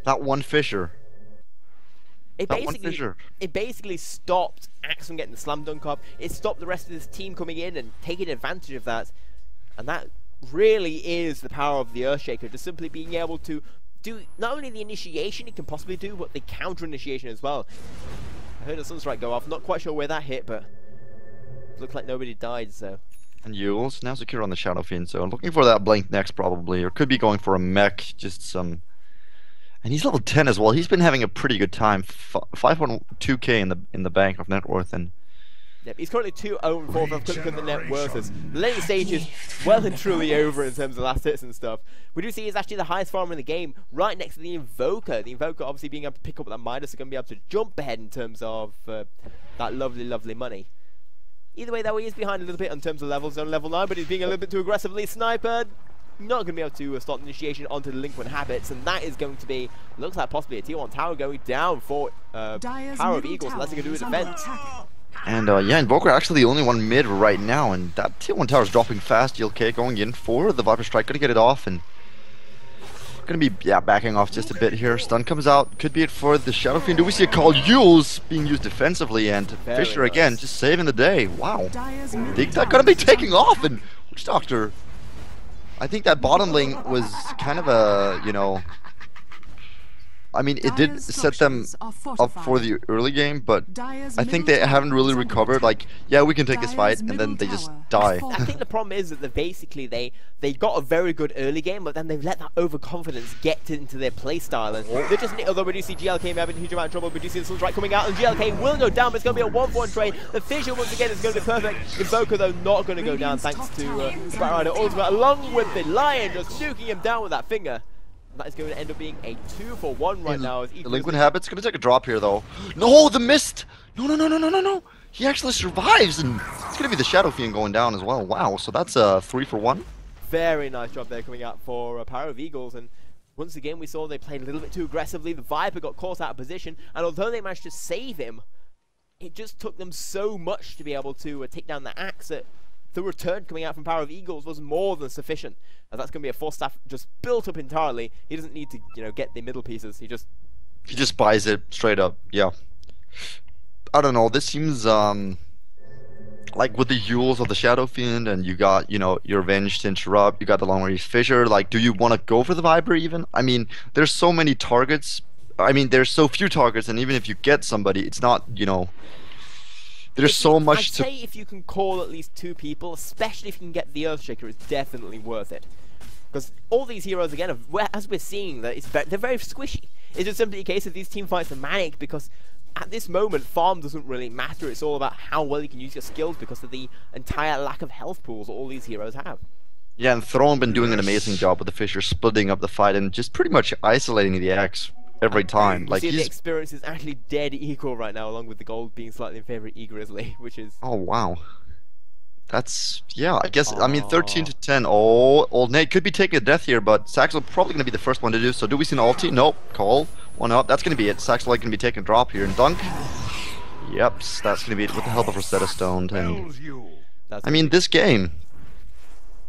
Speaker 2: That one Fissure.
Speaker 1: It basically stopped Axe from getting the slam dunk up. It stopped the rest of this team coming in and taking advantage of that. And that really is the power of the Earthshaker, just simply being able to do not only the initiation it can possibly do, but the counter initiation as well. I heard a Sunstrike go off, not quite sure where that hit, but it looked like nobody died, so.
Speaker 2: And Yule's now secure on the Shadowfiend, so looking for that blink next probably, or could be going for a mech, just some. And he's level 10 as well. He's been having a pretty good time. 5.2k in the bank of net worth, and
Speaker 1: yep, he's currently 2-0-4 from quick the net worth. The late stage is well and truly over in terms of last hits and stuff. We do see he's actually the highest farmer in the game, right next to the Invoker. The Invoker obviously being able to pick up that Midas is going to be able to jump ahead in terms of that lovely money. Either way though, he is behind a little bit in terms of levels on level 9, but he's being a little bit too aggressively sniped. Not going to be able to start the initiation onto the Delinquent Habits, and that is going to be, looks like possibly a tier 1 tower going down for Power of Eagles, unless they can do a defense.
Speaker 2: And yeah, Invoker actually the only one mid right now, and that tier 1 tower is dropping fast. GLK going in for the Viper Strike, gonna get it off, and gonna be backing off just a bit here. Stun comes out, could be it for the Shadowfiend. Do we see a call? Yules being used defensively, and Fissure again just saving the day. Wow, think that gonna be taking off, and Witch Doctor. I think that bottom lane was kind of a, you know, I mean, it did set them up for the early game, but I think they haven't really recovered. Like, yeah, we can take this fight, and then they just die.
Speaker 1: I think the problem is that they got a very good early game, but then they've let that overconfidence get into their playstyle, and they're just, although we do see GLK having a huge amount of trouble, we do see the Sunstrike coming out, and GLK will go down, but it's going to be a 1-for-1 trade. The Fissure once again is going to be perfect. Invoker though not going to go down thanks to the Batrider Ultimate, along with the Lion just nuking him down with that finger. That is going to end up being a 2-for-1 right now.
Speaker 2: Delinquent Habit's going to take a drop here, though. No, the mist! No. He actually survives, and it's going to be the Shadowfiend going down as well. Wow, so that's a 3-for-1.
Speaker 1: Very nice job there coming out for Power of Eagles. And once again, we saw they played a little bit too aggressively. The Viper got caught out of position, and although they managed to save him, it just took them so much to be able to take down the Axe that the return coming out from Power of Eagles was more than sufficient. And that's going to be a 4-staff just built up entirely. He doesn't need to, you know, get the middle pieces. He just buys it straight up. Yeah. I don't know. This seems
Speaker 2: like with the Yules of the Shadow Fiend, and you got, you know, your Revenge to interrupt, you got the long range Fissure. Like, do you want to go for the Viper even? I mean, there's so many targets. I mean, there's so few targets, and even if you get somebody, it's not, you know. There's so much
Speaker 1: I'd
Speaker 2: to.
Speaker 1: say if you can call at least 2 people, especially if you can get the Earthshaker, it's definitely worth it. Because all these heroes, again, as we're seeing, that they're very squishy. It's just simply a case of these team fights are manic because at this moment, farm doesn't really matter. It's all about how well you can use your skills because of the entire lack of health pools all these heroes have.
Speaker 2: Yeah, and Throne been doing an amazing job with the Fissure, splitting up the fight and just pretty much isolating the Axe every time. Like,
Speaker 1: the experience is actually dead equal right now, along with the gold being slightly in favor of Grizzly, which is...
Speaker 2: Oh, wow. That's... Yeah, I guess... I mean, 13 to 10. Oh, old Nate could be taking a death here, but Saxel probably going to be the first one to do so. Do we see an ulti? Nope. Call. 1 up. That's going to be it. Saxel going to be taking a drop here. And Dunk. Yep, that's going to be it with the help of Rosetta Stone. And... I mean, this game...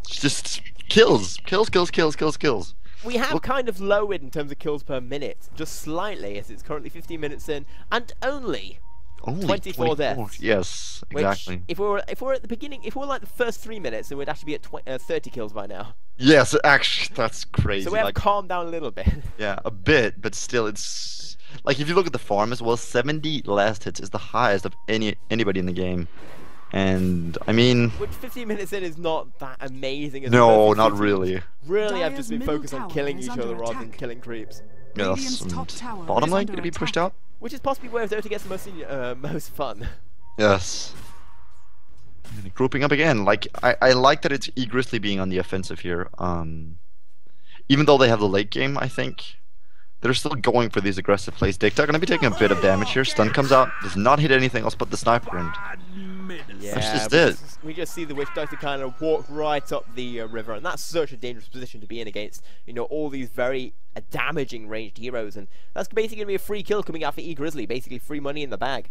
Speaker 2: just kills. Kills.
Speaker 1: We have kind of lowered in terms of kills per minute, just slightly, as it's currently 15 minutes in, and only 24 deaths.
Speaker 2: Yes, exactly.
Speaker 1: Which, if we were at the beginning, if we were like the first 3 minutes, then we'd actually be at 30 kills by now.
Speaker 2: Yes, actually, that's crazy.
Speaker 1: So we have calmed down a little bit.
Speaker 2: Yeah, a bit, but still, it's like if you look at the farm as well, 70 last hits is the highest of anybody in the game. And I mean,
Speaker 1: which 15 minutes in is not that amazing. As
Speaker 2: no, not really.
Speaker 1: Really, I've just been focused on killing each other rather than killing creeps.
Speaker 2: Yes, bottom lane going to be pushed out.
Speaker 1: Which is possibly where WarDota gets the most fun.
Speaker 2: Yes. And grouping up again. Like I like that it's Grizzly being on the offensive here. Even though they have the late game, I think they're still going for these aggressive plays. Dicta going to be taking a bit of damage here. Stun comes out, does not hit anything else but the sniper end.
Speaker 1: Yeah,
Speaker 2: that's just it.
Speaker 1: We just see the Witch Doctor kind of walk right up the river, and that's such a dangerous position to be in against, you know, all these very damaging ranged heroes, and that's basically going to be a free kill coming out for Grizzly, basically free money in the bag.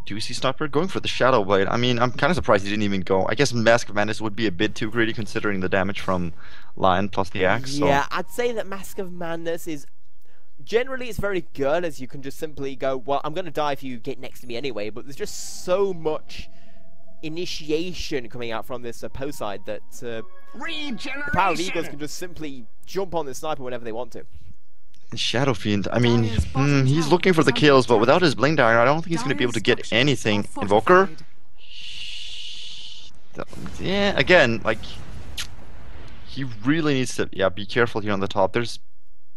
Speaker 2: Do you see Sniper going for the Shadow Blade? I mean, I'm kind of surprised he didn't even go. I guess Mask of Madness would be a bit too greedy considering the damage from Lion plus the Axe.
Speaker 1: Yeah,
Speaker 2: so.
Speaker 1: I'd say that Mask of Madness is... generally, it's very good, as you can just simply go, well, I'm going to die if you get next to me anyway, but there's just so much initiation coming out from this post side that the Power of Eagles can just simply jump on the Sniper whenever they want to.
Speaker 2: Shadow Fiend, I mean, he's looking for the kills, but without his Blink Dagger, I don't think he's going to be able to get anything. Invoker? Yeah, again, like, he really needs to, yeah, be careful here on the top. There's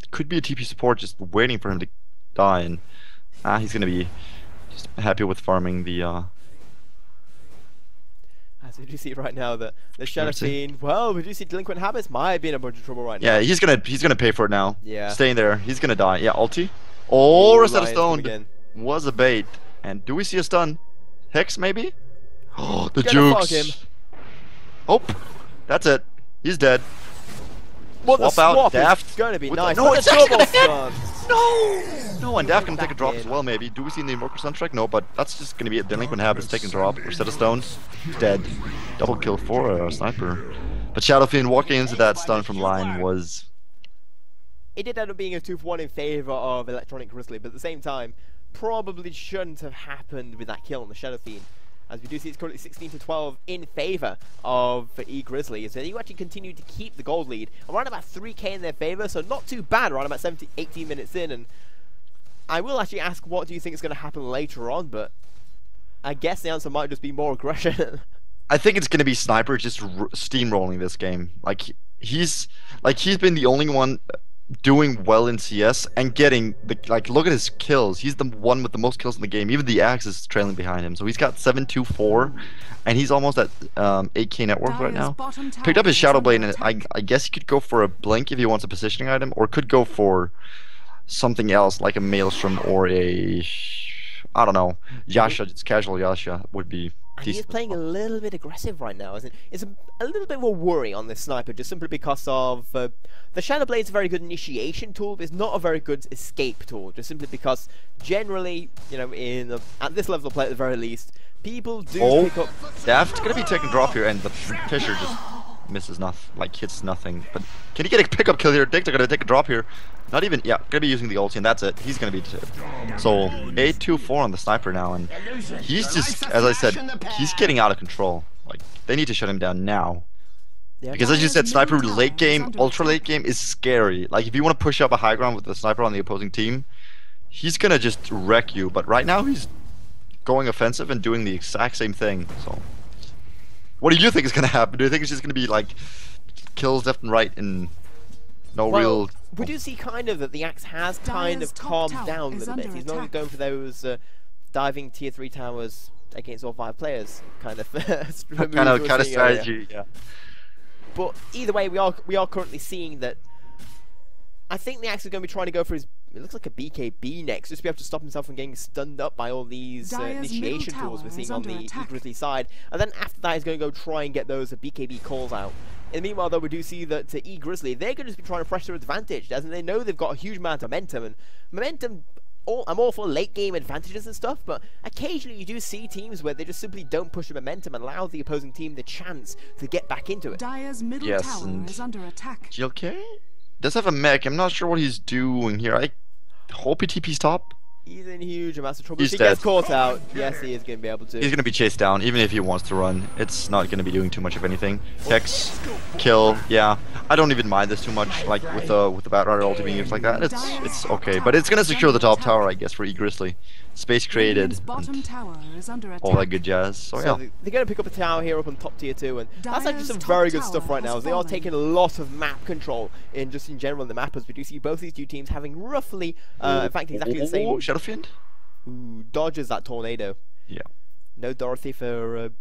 Speaker 2: could be a TP support just waiting for him to die, and he's going to be just happy with farming the...
Speaker 1: As we do see right now, the Shadow Fiend, well, we do see Delinquent Habits might be in a bunch of trouble right now.
Speaker 2: Yeah, he's gonna pay for it now.
Speaker 1: Yeah.
Speaker 2: Staying there, he's gonna die. Yeah, ulti. Oh, Rosetta Stone was a bait. And do we see a stun? Hex, maybe? Oh, the jukes. Oh, that's it. He's dead.
Speaker 1: What the
Speaker 2: swap out, Daft.
Speaker 1: It's going to be nice.
Speaker 2: No, it's actually gonna hit!
Speaker 1: No!
Speaker 2: No, and Daft can take a drop as well, maybe. Do we see the Invoker Sunstrike? No, but that's just gonna be it. Delinquent Habits taking a drop. Rosetta Stone, dead. Double kill for a Sniper. But Shadow Fiend walking into that stun from Lion was...
Speaker 1: It did end up being a 2-for-1 in favor of Electronic Grizzly, but at the same time, probably shouldn't have happened with that kill on the Shadow Fiend. As we do see, it's currently 16 to 12 in favor of Grizzly. So you actually continue to keep the gold lead. Around about 3k in their favor, so not too bad. Around about 18 minutes in, and I will actually ask, what do you think is going to happen later on? But I guess the answer might just be more aggression.
Speaker 2: I think it's going to be Sniper just steamrolling this game. Like he's been the only one doing well in CS and getting the, like, look at his kills. He's the one with the most kills in the game. Even the Axe is trailing behind him. So he's got 724 and he's almost at 8k net worth right now. Picked up his Shadow Blade, and I guess he could go for a Blink if he wants a positioning item, or could go for something else like a Maelstrom or a, I don't know, Yasha, just casual Yasha would be
Speaker 1: and
Speaker 2: decent.
Speaker 1: he's playing a little bit aggressive right now, isn't it? It's a little bit of a worry on this Sniper, just simply because of the Shadow Blade's a very good initiation tool, but it's not a very good escape tool, just simply because generally, you know, at this level of play at the very least, people do pick up...
Speaker 2: Daft gonna be taking drop here, and the Fissure just misses nothing, like hits nothing. But can he get a pickup kill here? They're gonna take a drop here. Not even, yeah, gonna be using the ulti, and that's it. He's gonna be so 8-2-4 on the sniper now, and he's just, as I said, he's getting out of control. Like they need to shut him down now.
Speaker 1: Yeah,
Speaker 2: Because as you said, sniper late game, ultra late game is scary. Like if you want to push up a high ground with the sniper on the opposing team, he's gonna just wreck you. But right now he's going offensive and doing the exact same thing. So, what do you think is gonna happen? Do you think it's just gonna be like kills left and right and no real?
Speaker 1: We do see kind of that the Axe has kind of calmed down a little bit. He's not going for those diving tier 3 towers against all 5 players kind of
Speaker 2: kind of strategy. Yeah.
Speaker 1: But either way, we are currently seeing that. I think the Axe is going to be trying to go for his. It looks like a BKB next, just to be able to stop himself from getting stunned up by all these initiation tools we're seeing on the Grizzly side. And then after that, he's going to go try and get those BKB calls out. In the meanwhile, though, we do see that Grizzly, they're going to just be trying to press their advantage, as they know they've got a huge amount of momentum. And momentum, I'm all for late game advantages and stuff, but occasionally you do see teams where they just simply don't push the momentum and allow the opposing team the chance to get back into it.
Speaker 3: Dire's middle tower is under attack.
Speaker 2: GLK does have a mech. I'm not sure what he's doing here. I hope he TP's top.
Speaker 1: He's in huge amounts of trouble.
Speaker 2: He's
Speaker 1: if he
Speaker 2: dead.
Speaker 1: gets caught out, yes, he is going to be able to.
Speaker 2: He's going to be chased down, even if he wants to run. It's not going to be doing too much of anything. Hex, kill, yeah. I don't even mind this too much, like with the Batrider ulti being used like that. It's okay, but it's going to secure the top tower, I guess, for Grizzly. Space created,
Speaker 3: Bottom tower is under attack.
Speaker 2: all that good jazz. So yeah.
Speaker 1: They're going to pick up a tower here up on top tier 2, and that's actually some very good stuff right now. As they are taking a lot of map control in general in the map, as we do see both these two teams having roughly, in fact, exactly the same.
Speaker 2: Shadow Fiend?
Speaker 1: Ooh, dodges that tornado.
Speaker 2: Yeah.
Speaker 1: No Dorothy for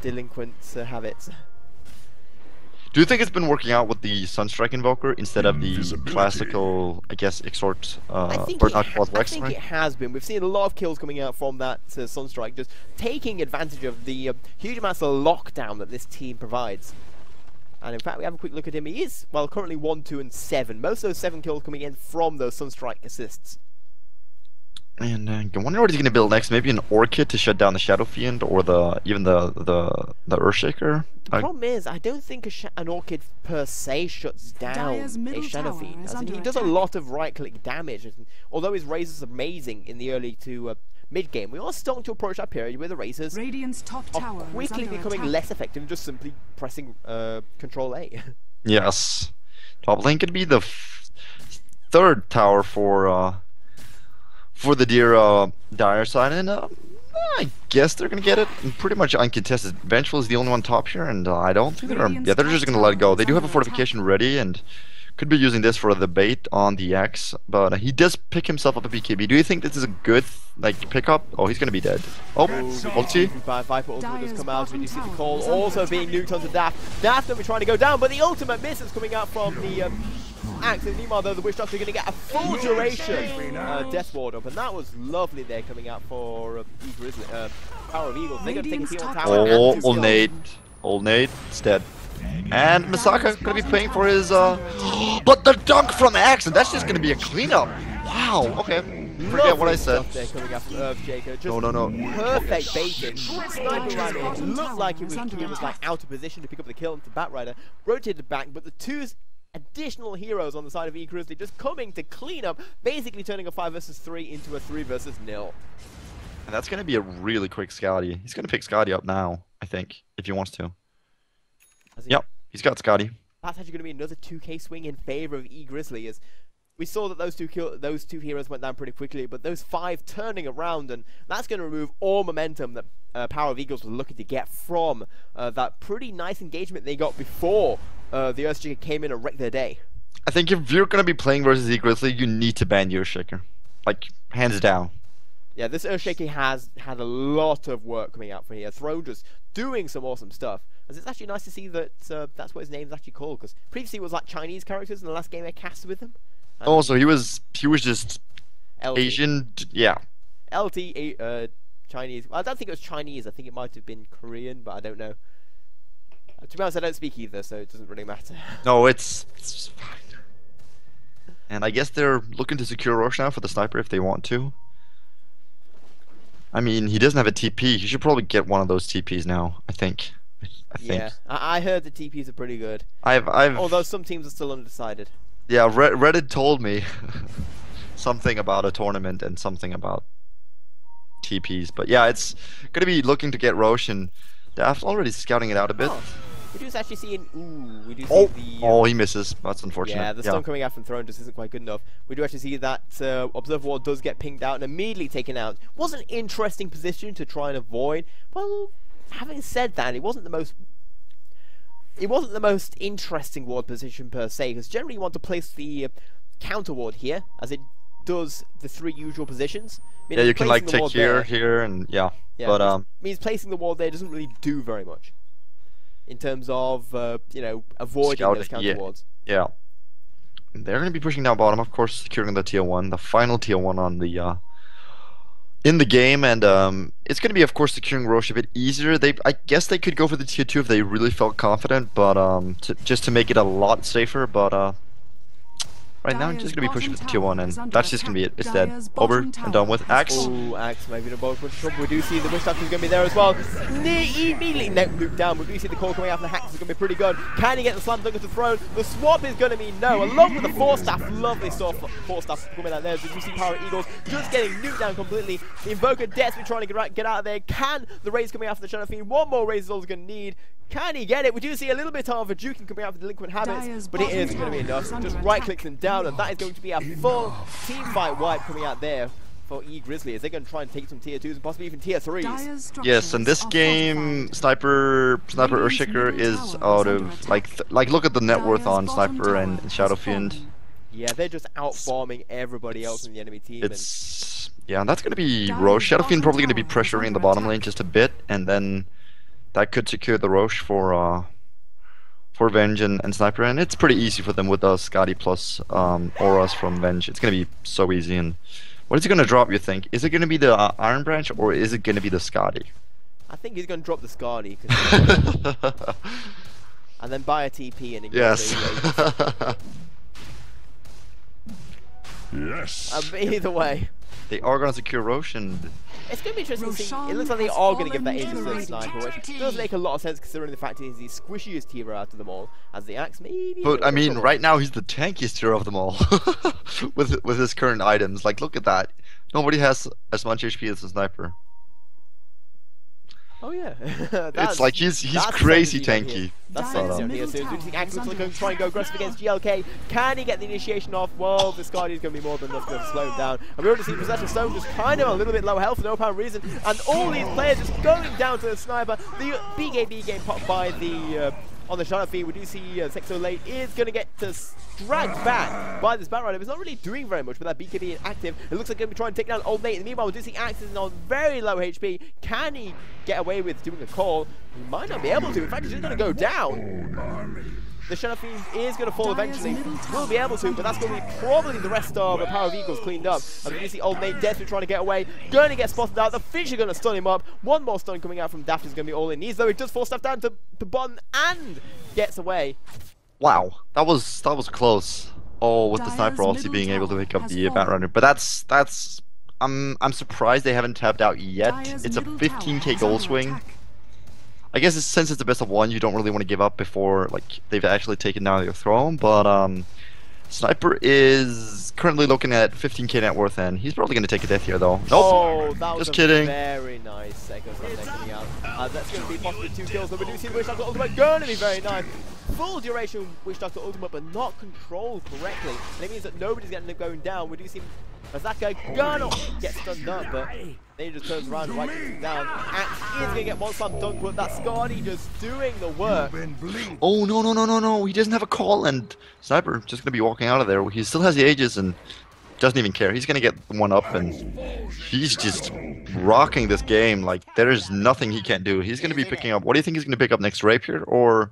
Speaker 1: delinquent habits.
Speaker 2: Do you think it's been working out with the Sunstrike Invoker instead of the classical, I guess, Exhort,
Speaker 1: I think it has been. We've seen a lot of kills coming out from that Sunstrike, just taking advantage of the huge amounts of lockdown that this team provides. And in fact, we have a quick look at him. He is, well, currently 1, 2, and 7. Most of those 7 kills coming in from those Sunstrike assists.
Speaker 2: And I wonder what he's going to build next. Maybe an Orchid to shut down the Shadow Fiend, or even the Earthshaker.
Speaker 1: The problem is, I don't think an Orchid per se shuts down a Shadow Fiend. He does a lot of right-click damage. And although his razors are amazing in the early to mid-game, we are starting to approach that period where the razors are quickly becoming less effective, just simply pressing Control A.
Speaker 2: Yes, top lane could be the third tower for the Dire side, and I guess they're gonna get it pretty much uncontested. Vengeful is the only one top here, and I don't think they're they're just gonna let it go. They do have a fortification ready, and could be using this for the bait on the X, but he does pick himself up a BKB. Do you think this is a good pickup? Oh, he's gonna be dead. Oh, ulti.
Speaker 1: Viper ultimate does come out. We do see the call also being nuked onto Daft. Daft will be trying to go down, but the ultimate misses coming out from the Axe. And meanwhile, though, the Witch Doctor are going to get a full duration Death Ward up, and that was lovely there coming out for Grizzly, Power of Eagles. They're going to take a team on tower.
Speaker 2: Oh, old Nate, it's dead. And Misaka going to be playing for his but the dunk from Axe, and that's just going to be a cleanup. Wow, okay. Forget what I said.
Speaker 1: Coming out from Earthshaker. Just
Speaker 2: no.
Speaker 1: Perfect baiting. Sniper ran in. Looked like he was out of position to pick up the kill into Batrider. Rotated back, but the two additional heroes on the side of Grizzly just coming to clean up, basically turning a 5 versus 3 into a 3 versus 0.
Speaker 2: And that's going to be a really quick Scotty. He's going to pick Scotty up now, I think, if he wants to. Yep, he's got Scotty.
Speaker 1: That's actually going to be another 2k swing in favor of Grizzly, as we saw that those two heroes went down pretty quickly, but those 5 turning around, and that's going to remove all momentum that Power of Eagles was looking to get from that pretty nice engagement they got before the Earthshaker came in and wrecked their day.
Speaker 2: I think if you're going to be playing versus Grizzly, you need to ban the Earthshaker. Like, hands down.
Speaker 1: Yeah, this Earthshaker has had a lot of work coming out from here. Throne just doing some awesome stuff. As it's actually nice to see that that's what his name's actually called, because previously it was like Chinese characters in the last game I cast with him.
Speaker 2: Oh, so he was just
Speaker 1: LT.
Speaker 2: Asian, yeah.
Speaker 1: LT, Chinese. Well, I don't think it was Chinese. I think it might have been Korean, but I don't know. To be honest, I don't speak either, so it doesn't really matter.
Speaker 2: No, it's fine. And I guess they're looking to secure Roche now for the sniper if they want to. I mean, he doesn't have a TP. He should probably get one of those TPs now, I think. I think.
Speaker 1: Yeah, I heard the TPs are pretty good.
Speaker 2: I've
Speaker 1: Although some teams are still undecided.
Speaker 2: yeah, Reddit told me something about a tournament and something about TPs. But yeah, it's gonna be looking to get Roche, and Daft's already scouting it out a bit.
Speaker 1: Oh, we do actually see we do see
Speaker 2: Oh,
Speaker 1: the
Speaker 2: oh, he misses. That's unfortunate.
Speaker 1: yeah, the stun coming out from Throne just isn't quite good enough. We do actually see that Observer Ward does get pinged out and immediately taken out. Was an interesting position to try and avoid. Well, having said that, it wasn't the most interesting ward position per se, because generally you want to place the counter ward here, as it does the 3 usual positions.
Speaker 2: Yeah, you can like
Speaker 1: placing the
Speaker 2: take
Speaker 1: ward
Speaker 2: here, and yeah.
Speaker 1: yeah,
Speaker 2: But
Speaker 1: means placing the ward there doesn't really do very much in terms of you know, avoiding those counter wards.
Speaker 2: Yeah. They're going to be pushing down bottom, of course, securing the tier 1, the final tier 1 on the in the game, and it's going to be, of course, securing Roche a bit easier. I guess they could go for the tier 2 if they really felt confident, but just to make it a lot safer. But right now, I'm just going to be pushing for the tier 1, and that's just going to be it. It's dead. Over and done with. Axe.
Speaker 1: Oh, Axe maybe the ball push trouble. We do see the Wish Doctor is going to be there as well. Immediately loop down. We do see the call coming out from the Hacks is going to be pretty good. Can he get the slam dunk to Throne? The swap is going to be no, along with the Force Staff. Lovely stuff. Force Staff coming out there. So you see Power Eagles just getting nuked down completely. The Invoker desperately trying to get out of there. Can the Raise coming out from the Shadow Fiend? One more Raise is all he's going to need. Can he get it? We do see a little bit of a juking coming out of Delinquent Habits, but it is going to be enough. Just right-clicks them down, and that is going to be a full team fight wipe coming out there for Grizzly, as they're going to try and take some tier 2s and possibly even tier 3s.
Speaker 2: Yes, and this game, Sniper Earthshaker is out of like look at the net worth on Sniper and Shadow Fiend.
Speaker 1: Yeah, they're just out-farming everybody else in the enemy team.
Speaker 2: It's yeah, that's going to be Roche. Shadow Fiend probably going to be pressuring the bottom lane just a bit, and then that could secure the Roche for Venge and Sniper, and it's pretty easy for them with the Skadi plus auras from Venge. It's going to be so easy. And what is he going to drop, you think? Is it going to be the Iron Branch, or is it going to be the Skadi?
Speaker 1: I think he's going to drop the Skadi. And then buy a TP and ignore
Speaker 2: yes.
Speaker 4: Yes.
Speaker 1: Either way.
Speaker 2: They are going to secure Roche, and
Speaker 1: it's going to be interesting to see. It looks like they are going to give that Aegis to the Sniper, which does make a lot of sense considering the fact he's the squishiest hero out of them all, as the Axe maybe.
Speaker 2: But I mean, right now he's the tankiest hero of them all, with his current items. Like, look at that. Nobody has as much HP as the Sniper.
Speaker 1: Oh yeah.
Speaker 2: It's like he's crazy tanky.
Speaker 1: That's sensitive here. So the Axe looks like going to try and go aggressive against GLK. Can he get the initiation off? Well, this Guardian is going to be more than enough to slow him down. And we already see Possession Stone just kind of a little bit low health for no apparent reason. And all these players just going down to the Sniper. The BKB game popped by the on the Shadow Fiend. We do see Sexo Late is going to get dragged back by this Batrider. It's not really doing very much with that BKB active. It looks like going to be trying to take down Old Nate. In the meanwhile, we do see Axe is on very low HP. Can he get away with doing a call? He might not be able to. In fact, he's just going to go down. The Shadow Fiend is going to fall eventually. Will be able to, but that's going to be probably the rest of the Power of Eagles cleaned up. And you see Old Nate desperately trying to get away. Going to get spotted out. The Fish are going to stun him up. One more stun coming out from Daft is going to be all it needs, though. It does force stuff down to bottom and gets away.
Speaker 2: Wow, that was close. Oh, with the Sniper obviously being able to pick up the Batrider. But that's I'm surprised they haven't tapped out yet. It's a 15k goal swing. I guess since it's the best of one, you don't really want to give up before like they've actually taken down their throne. But Sniper is currently looking at 15k net worth, and he's probably going to take a death here though. Nope.
Speaker 1: Oh, that was
Speaker 2: just kidding.
Speaker 1: Very nice Echo Sunday coming out. That's going to be possibly 2 kills, but we do see the Wish Doctor ultimate going to be very nice. Full duration Wish Doctor ultimate, but not controlled correctly. And it means that nobody's going to end up going down. We do see as that guy gonna get stunned up, but then he just turns around and right him down. Axe is going to get one slam dunk, but that Skadi just doing the work.
Speaker 2: Oh no, he doesn't have a call, and Sniper just going to be walking out of there. He still has the Aegis and doesn't even care. He's going to get one up, and he's just rocking this game. Like, there's nothing he can't do. He's going to be picking up, what do you think he's going to pick up next, Rapier, or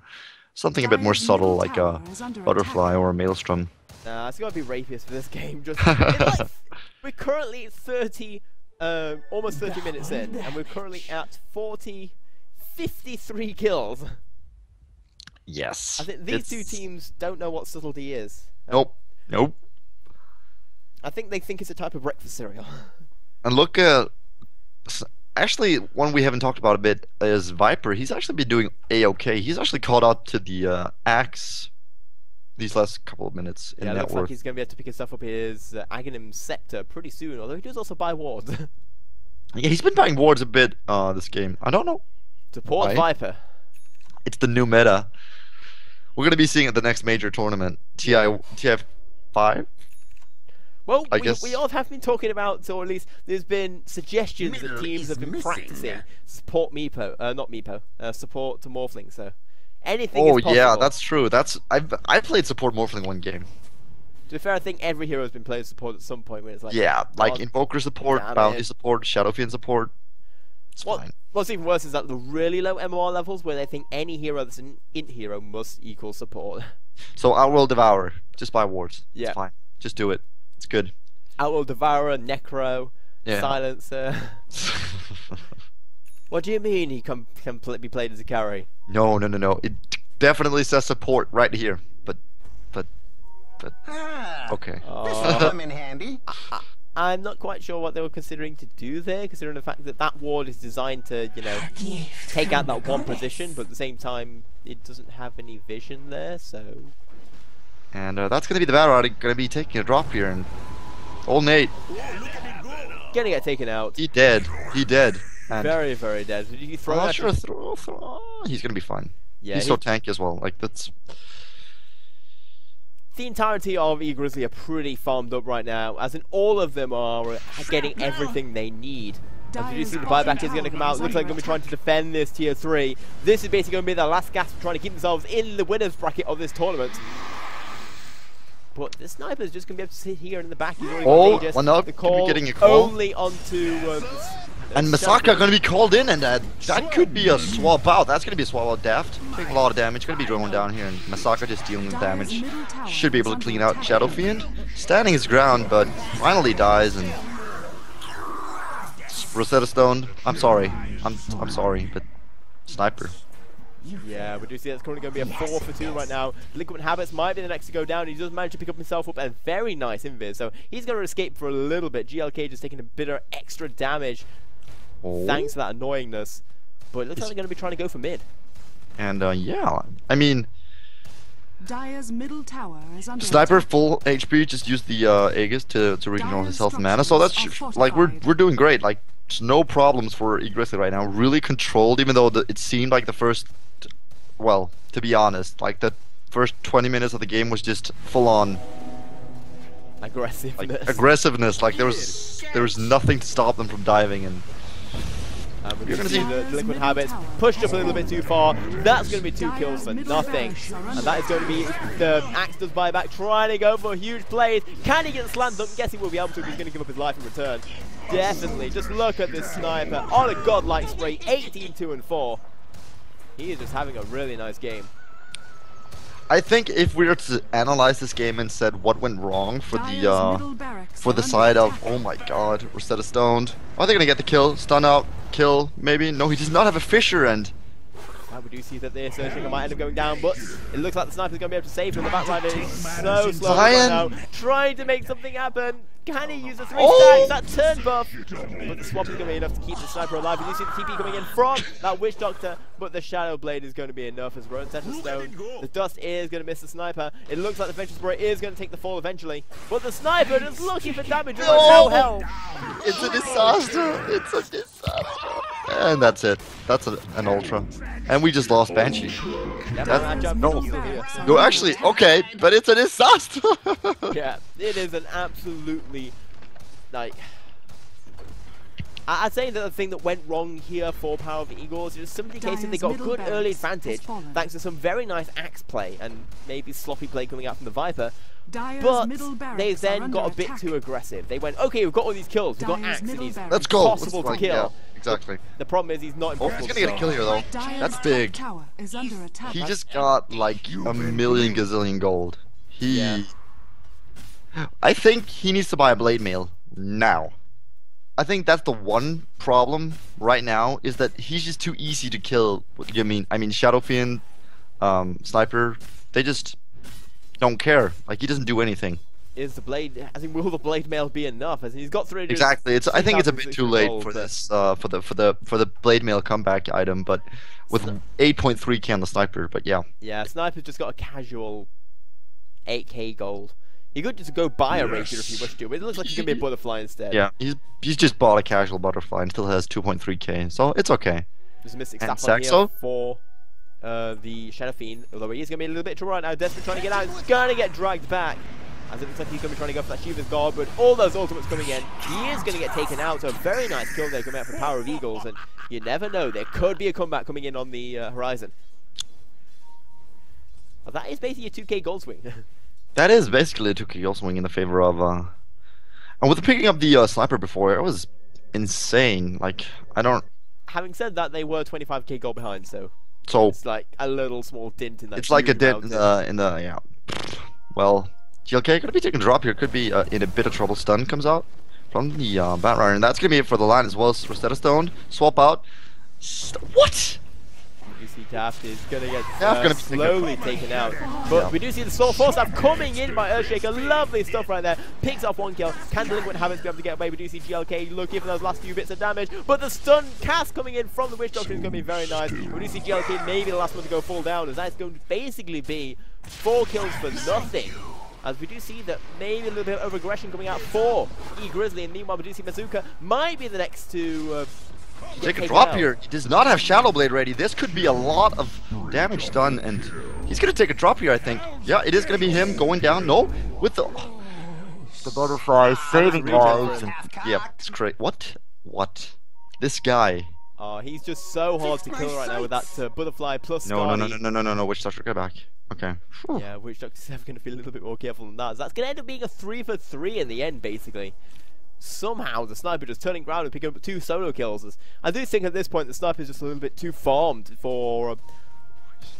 Speaker 2: something a bit more subtle like a Butterfly or a Maelstrom?
Speaker 1: Nah, it's got to be Rapiers for this game. Just we're currently 30, almost 30 minutes in, and we're currently at 53 kills.
Speaker 2: Yes.
Speaker 1: I think these two teams don't know what subtlety is.
Speaker 2: Nope.
Speaker 1: I think they think it's a type of breakfast cereal.
Speaker 2: And look at Actually, one we haven't talked about a bit is Viper. He's actually been doing a-okay. He's actually caught up to the Axe these last couple of minutes in
Speaker 1: Yeah,
Speaker 2: net
Speaker 1: looks
Speaker 2: worth.
Speaker 1: like he's going to be able to pick himself up his Aghanim Scepter pretty soon, although he does also buy wards.
Speaker 2: Yeah, he's been buying wards a bit this game. I don't know.
Speaker 1: Support
Speaker 2: Why?
Speaker 1: Viper.
Speaker 2: It's the new meta. We're gonna be seeing it at the next major tournament. TI5?
Speaker 1: Well,
Speaker 2: I
Speaker 1: we
Speaker 2: guess-
Speaker 1: all have been talking about, or at least there's been suggestions that teams have been practicing support Meepo, not Meepo, support to Morphling, so anything
Speaker 2: Oh
Speaker 1: is possible.
Speaker 2: yeah, that's true. I played support Morphling one game.
Speaker 1: To be fair, I think every hero has been playing support at some point where it's like...
Speaker 2: Yeah, like
Speaker 1: God
Speaker 2: Invoker support,
Speaker 1: damn
Speaker 2: Bounty
Speaker 1: it.
Speaker 2: support, Shadow Fiend support. It's fine.
Speaker 1: What's even worse is that the really low MMR levels where they think any hero that's an int hero must equal support.
Speaker 2: So Outworld Devourer, just buy wards.
Speaker 1: Yeah.
Speaker 2: It's fine. Just do it. It's good.
Speaker 1: Outworld Devourer, Necro,
Speaker 2: Yeah.
Speaker 1: Silencer. What do you mean he can be played as a carry?
Speaker 2: No. It definitely says support right here. But okay.
Speaker 4: This
Speaker 1: Oh.
Speaker 4: will come in handy.
Speaker 1: I'm not quite sure what they were considering to do there, considering the fact that that ward is designed to, you know, take out that one position, but at the same time, it doesn't have any vision there, so...
Speaker 2: And that's gonna be the battle. I'm gonna be taking a drop here, and old Nate,
Speaker 1: Gonna get taken out.
Speaker 2: he dead. And
Speaker 1: Very, very dead. Did you throw
Speaker 2: I'm not
Speaker 1: that?
Speaker 2: sure. He's gonna be fine.
Speaker 1: Yeah,
Speaker 2: He's so tanky as well. Like that's.
Speaker 1: the entirety of Grizzly are pretty farmed up right now, as in all of them are getting everything they need. As you see, the buyback is going to come out. Looks like they're going to be trying to defend this tier 3. This is basically going to be their last gasp, trying to keep themselves in the winners bracket of this tournament. But the sniper is just going to be able to sit here in the back. He's already got Aegis.
Speaker 2: well, no,
Speaker 1: The
Speaker 2: could be
Speaker 1: call
Speaker 2: getting a call.
Speaker 1: only onto
Speaker 2: And Masaka gonna be called in, and that could be a swap out. That's gonna be a swap out. Daft, taking a lot of damage. Gonna be drone down here, and Masaka just dealing with damage. Should be able to clean out Shadow Fiend. Standing his ground, but finally dies. And Rosetta Stone. I'm sorry. I'm sorry, but sniper.
Speaker 1: Yeah, we do see that's currently going to be a 4 for 2 right now. Liquid Habits might be the next to go down. He does manage to pick up himself up, and very nice invis. So he's going to escape for a little bit. GLK just taking a bit of extra damage thanks to that annoyingness. But it looks like they're going to be trying to go for mid.
Speaker 2: And yeah, I mean,
Speaker 3: Dire's middle tower is under
Speaker 2: sniper
Speaker 3: attack.
Speaker 2: full HP. Just used the Aegis to regenerate his health and mana. So that's
Speaker 3: structures are
Speaker 2: like we're
Speaker 3: fortified.
Speaker 2: doing great. Like there's no problems for Grizzly right now. Really controlled, even though it seemed like the first. Well, to be honest, like the first 20 minutes of the game was just full on
Speaker 1: Aggressiveness.
Speaker 2: aggressiveness. Like there was nothing to stop them from diving, and
Speaker 1: We're
Speaker 2: You're
Speaker 1: going to
Speaker 2: gonna
Speaker 1: see
Speaker 2: see-
Speaker 1: the Liquid Habits pushed up a little bit too far. That's going to be 2 kills for nothing. And that is going to be the Axe does buyback, trying to go for huge plays. Can he get slammed up? I'm guessing he will be able to if he's going to give up his life in return. Definitely. Just look at this sniper on a godlike spray. 18, 2, and 4. He is just having a really nice game.
Speaker 2: I think if we were to analyze this game and said what went wrong for
Speaker 3: Dire's
Speaker 2: the
Speaker 3: middle barracks
Speaker 2: for
Speaker 3: are
Speaker 2: the
Speaker 3: under
Speaker 2: side of
Speaker 3: attack.
Speaker 2: oh my god, Rosetta Stoned. Are they gonna get the kill? Stun out, kill, maybe? No, he does not have a Fisher, and
Speaker 1: We do see that the Searching might end up going down, but it looks like the sniper's going to be able to save him. The backrider is so slow right now,
Speaker 2: Zion.
Speaker 1: trying to make something happen. Can he use the 3
Speaker 2: Oh!
Speaker 1: stacks? That turn buff, but the swap is going to be enough to keep the sniper alive. You do see the TP coming in from that Witch Doctor, but the Shadow Blade is going to be enough as Rosetta Stone. The dust is going to miss the sniper. It looks like the Venture Spray is going to take the fall eventually, but the sniper is looking for damage with no health.
Speaker 2: it's a disaster. It's a disaster. And that's it. That's an ultra. And we just lost Banshee.
Speaker 1: Yeah,
Speaker 2: That's-
Speaker 1: man, that
Speaker 2: no.
Speaker 1: jump is still here.
Speaker 2: No, actually, okay, but it's a disaster.
Speaker 1: Yeah, it is an absolutely, like, I'd say that the thing that went wrong here for Power of the Eagles is some indication they got
Speaker 3: Dire's
Speaker 1: good
Speaker 3: middle
Speaker 1: early
Speaker 3: barracks has
Speaker 1: advantage
Speaker 3: fallen.
Speaker 1: thanks to some very nice axe play and maybe sloppy play coming out from the Viper,
Speaker 3: Dire's
Speaker 1: but
Speaker 3: middle barracks
Speaker 1: they
Speaker 3: are
Speaker 1: then
Speaker 3: under
Speaker 1: got a bit
Speaker 3: attack.
Speaker 1: too aggressive. They went, okay, we've got all these kills, we've got
Speaker 3: Dire's
Speaker 1: axe, and
Speaker 3: middle
Speaker 1: he's
Speaker 3: barracks
Speaker 2: Let's go.
Speaker 1: possible to
Speaker 2: Like,
Speaker 1: kill.
Speaker 2: yeah, exactly.
Speaker 1: The problem is he's not
Speaker 2: Oh,
Speaker 1: impossible
Speaker 2: he's
Speaker 1: to
Speaker 2: gonna get a kill here though.
Speaker 3: Dire's
Speaker 2: That's
Speaker 3: top
Speaker 2: big.
Speaker 3: tower is under attack.
Speaker 2: He just got like a million gazillion gold. He.
Speaker 1: Yeah.
Speaker 2: I think he needs to buy a blade mail now. I think that's the one problem right now is that he's just too easy to kill. I mean, Shadow Fiend, Sniper, they just don't care. Like he doesn't do anything.
Speaker 1: is the blade? As in, will the blade mail be enough? As in, he's got 300.
Speaker 2: Exactly. I think it's a bit too late
Speaker 1: gold,
Speaker 2: for
Speaker 1: but-
Speaker 2: this for the blade mail comeback item, but with 8.3k on the sniper. But yeah,
Speaker 1: Yeah, sniper's just got a casual 8k gold. You could just go buy a rapier if you wish to, but it looks like he's gonna be a butterfly instead.
Speaker 2: yeah, he's just bought a casual butterfly and still has 2.3k, so it's okay.
Speaker 1: There's a mystic
Speaker 2: And
Speaker 1: staff on here
Speaker 2: Saxo?
Speaker 1: for the Shadow Fiend, although he is going to be a little bit trouble right now. Desperate trying to get out, he's going to get dragged back. As it looks like he's going to be trying to go for that Shiva's Guard, but all those ultimates coming in, he is going to get taken out. So a very nice kill there coming out for Power of Eagles, and you never know, there could be a comeback coming in on the horizon. Well, that is basically a 2k gold swing.
Speaker 2: That is basically a 2k goal swing in the favor of and with picking up the sniper before, it was insane. Like I don't.
Speaker 1: Having said that, they were 25k gold behind, so
Speaker 2: So
Speaker 1: it's like a little small dint in that.
Speaker 2: it's like a
Speaker 1: huge
Speaker 2: dent
Speaker 1: mountain.
Speaker 2: in the yeah. Well, GLK gonna be taking a drop here. Could be in a bit of trouble. Stun comes out from the Batrider, and that's gonna be it for the line as well. As Rosetta Stone swap out. What?
Speaker 1: You see Daft is going to get
Speaker 2: Daft gonna be taken
Speaker 1: slowly taken out. But we do see the Soul Force Staff coming in by Earthshaker. Lovely stuff right there. Picks up one kill. Can Delinquent Habits be able to get away? We do see GLK looking for those last few bits of damage. But the stun cast coming in from the Witch Doctor is going to be very nice. We do see GLK maybe the last one to go fall down, as that's going to basically be 4 kills for nothing. As we do see that maybe a little bit of aggression coming out for Grizzly, and meanwhile we do see Mazuka might be the next to
Speaker 2: Take a
Speaker 1: taken
Speaker 2: drop
Speaker 1: out.
Speaker 2: here. He does not have Shadow Blade ready. This could be a lot of damage done, and he's gonna take a drop here, I think. Yeah, it is gonna be him going down. No, with the butterfly saving
Speaker 1: regen
Speaker 2: lives.
Speaker 1: for him.
Speaker 2: Yeah, it's great. What? What? This guy.
Speaker 1: he's just so hard to kill right now with that butterfly plus
Speaker 2: No,
Speaker 1: Scardy.
Speaker 2: no. Witch Doctor, go back. Okay. Whew.
Speaker 1: Yeah, Witch Doctor's going to be a little bit more careful than that. So that's going to end up being a 3 for 3 in the end, basically. Somehow the sniper just turning around and picking up 2 solo kills. I do think at this point the sniper is just a little bit too farmed for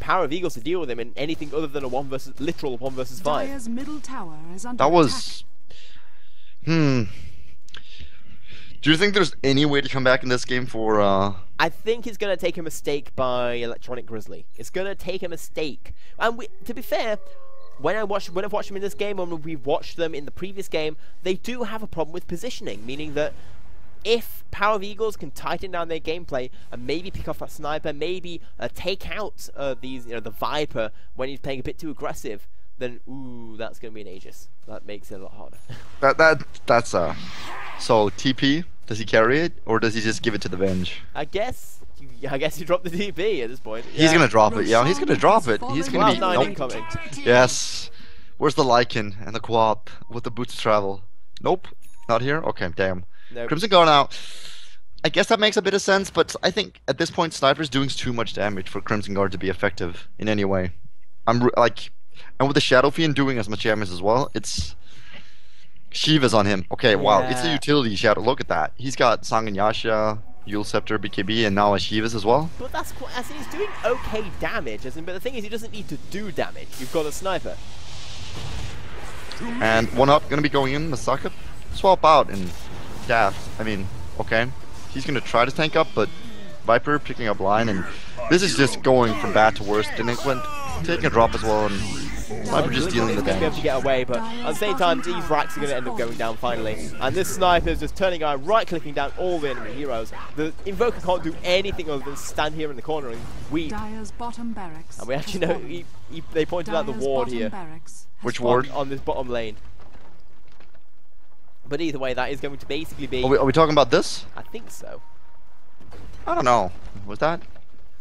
Speaker 1: Power of Eagles to deal with him in anything other than a literal 1 versus 5.
Speaker 3: Dire's middle tower is under
Speaker 2: That was. Do you think there's any way to come back in this game for
Speaker 1: I think it's going to take a mistake by Electronic Grizzly. It's going to take a mistake. And to be fair, when I've watched them in this game, and when we've watched them in the previous game, they do have a problem with positioning, meaning that if Power of Eagles can tighten down their gameplay and maybe pick off that sniper, maybe take out the Viper when he's playing a bit too aggressive, then ooh, that's going to be an Aegis. That makes it a lot harder.
Speaker 2: that's so TP, does he carry it or does he just give it to the Venge?
Speaker 1: I guess you dropped the DP at this point.
Speaker 2: He's gonna drop it. Yeah, he's gonna drop it. He's gonna
Speaker 1: Cloud9
Speaker 2: be
Speaker 1: incoming.
Speaker 2: Yes. Where's the Lycan and the Quap with the boots to travel? Nope, not here. Okay, damn.
Speaker 1: Nope.
Speaker 2: Crimson Guard out. I guess that makes a bit of sense, but I think at this point Sniper's doing too much damage for Crimson Guard to be effective in any way. And with the Shadow Fiend doing as much damage as well, it's Shiva's on him. Okay, wow, it's a
Speaker 1: Yeah.
Speaker 2: utility Shadow. Look at that. He's got Sanganyasha, Yule Scepter, BKB, and now a Shiva's as well.
Speaker 1: But that's quite, as in, he's doing okay damage, but the thing is, he doesn't need to do damage. You've got a sniper.
Speaker 2: And one up, gonna be going in. Masaka swap out and Daft. I mean, okay, he's gonna try to tank up, but Viper picking up line, and this is just going from bad to worse. Delinquent taking a drop as well, and Viper just dealing the
Speaker 1: He's going to be able to
Speaker 2: damage.
Speaker 1: get away, but at the same time, these racks are going to end up going down finally. And this sniper is just turning around, right-clicking down all the enemy heroes. The Invoker can't do anything other than stand here in the corner and weep.
Speaker 3: Dire's bottom barracks.
Speaker 1: And we actually know they pointed out the
Speaker 3: Dire's
Speaker 1: ward
Speaker 3: bottom
Speaker 1: here.
Speaker 3: barracks has
Speaker 2: Which
Speaker 3: fallen.
Speaker 2: ward?
Speaker 1: On this bottom lane. But either way, that is going to basically be...
Speaker 2: Are we talking about this?
Speaker 1: I think so.
Speaker 2: I don't know. Was that?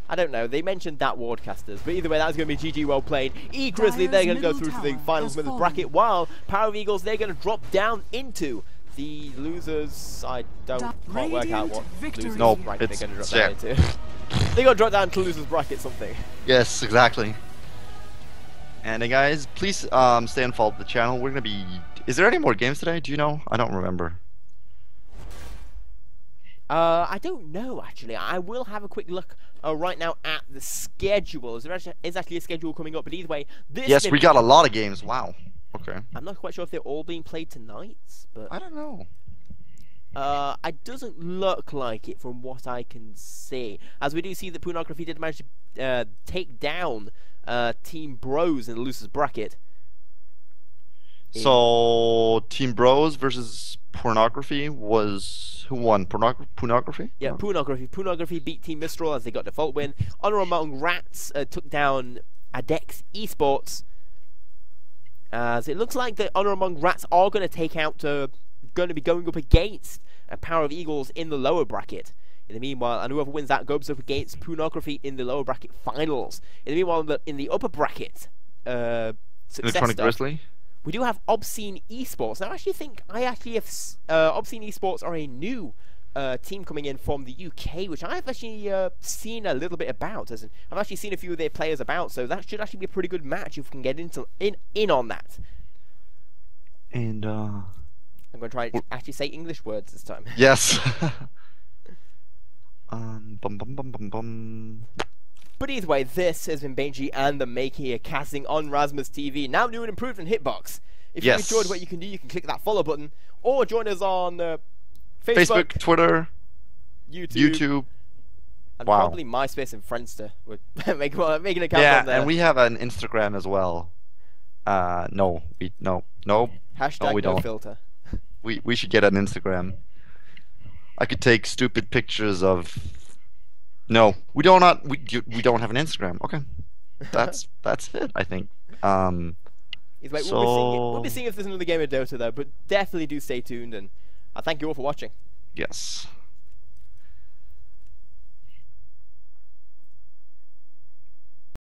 Speaker 1: I don't know. They mentioned that ward casters, but either way, that's going to be GG well played. Grizzly, they're going to go through to the finals with the bracket, while Power of Eagles, they're going to drop down into the losers. I can't work out what losers
Speaker 2: Nope,
Speaker 1: bracket
Speaker 2: it's
Speaker 1: they're going to drop down
Speaker 2: Jack.
Speaker 1: into. They're going to drop down to losers bracket something.
Speaker 2: Yes, exactly. And guys, please stay and follow the channel. We're gonna be. Is there any more games today? Do you know? I don't remember.
Speaker 1: I don't know actually. I will have a quick look right now at the schedule. There is actually a schedule coming up, but either way, this.
Speaker 2: Yes, we got a lot of games. Wow. Okay.
Speaker 1: I'm not quite sure if they're all being played tonight, but
Speaker 2: I don't know.
Speaker 1: it doesn't look like it from what I can see. As we do see that Pornography did manage to take down Team Bros in the losers bracket.
Speaker 2: So Team Bros versus Pornography was who won? Pornography?
Speaker 1: Yeah, Pornography beat Team Mistral as they got default win. Honor Among Rats took down Adex Esports. As it looks like the Honor Among Rats are going to take out, going to be going up against a Power of Eagles in the lower bracket. In the meanwhile, and whoever wins that goes up against Pornography in the lower bracket finals. In the meanwhile, in the upper bracket,
Speaker 2: Electronic Grizzly.
Speaker 1: We do have Obscene Esports. Now, I actually have Obscene Esports are a new team coming in from the UK, which I've actually seen a little bit about. I've actually seen a few of their players about, so that should actually be a pretty good match if we can get in on that.
Speaker 2: And
Speaker 1: I'm going to try to actually say English words this time.
Speaker 2: Yes. Bum bum bum bum bum.
Speaker 1: But either way, this has been Benji and the Maker here, casting on Rasmus TV, now new and improved on Hitbox. If you enjoyed what you can do, you can click that follow button, or join us on Facebook,
Speaker 2: Twitter, YouTube,
Speaker 1: and probably MySpace and Friendster. We're make an account on there.
Speaker 2: And we have an Instagram as well. No, we don't.
Speaker 1: Hashtag no filter.
Speaker 2: We should get an Instagram. I could take stupid pictures of. No, we don't have an Instagram. Okay, that's it. I think.
Speaker 1: We'll be seeing if there's another game of Dota though, but definitely do stay tuned, and I thank you all for watching.
Speaker 2: Yes.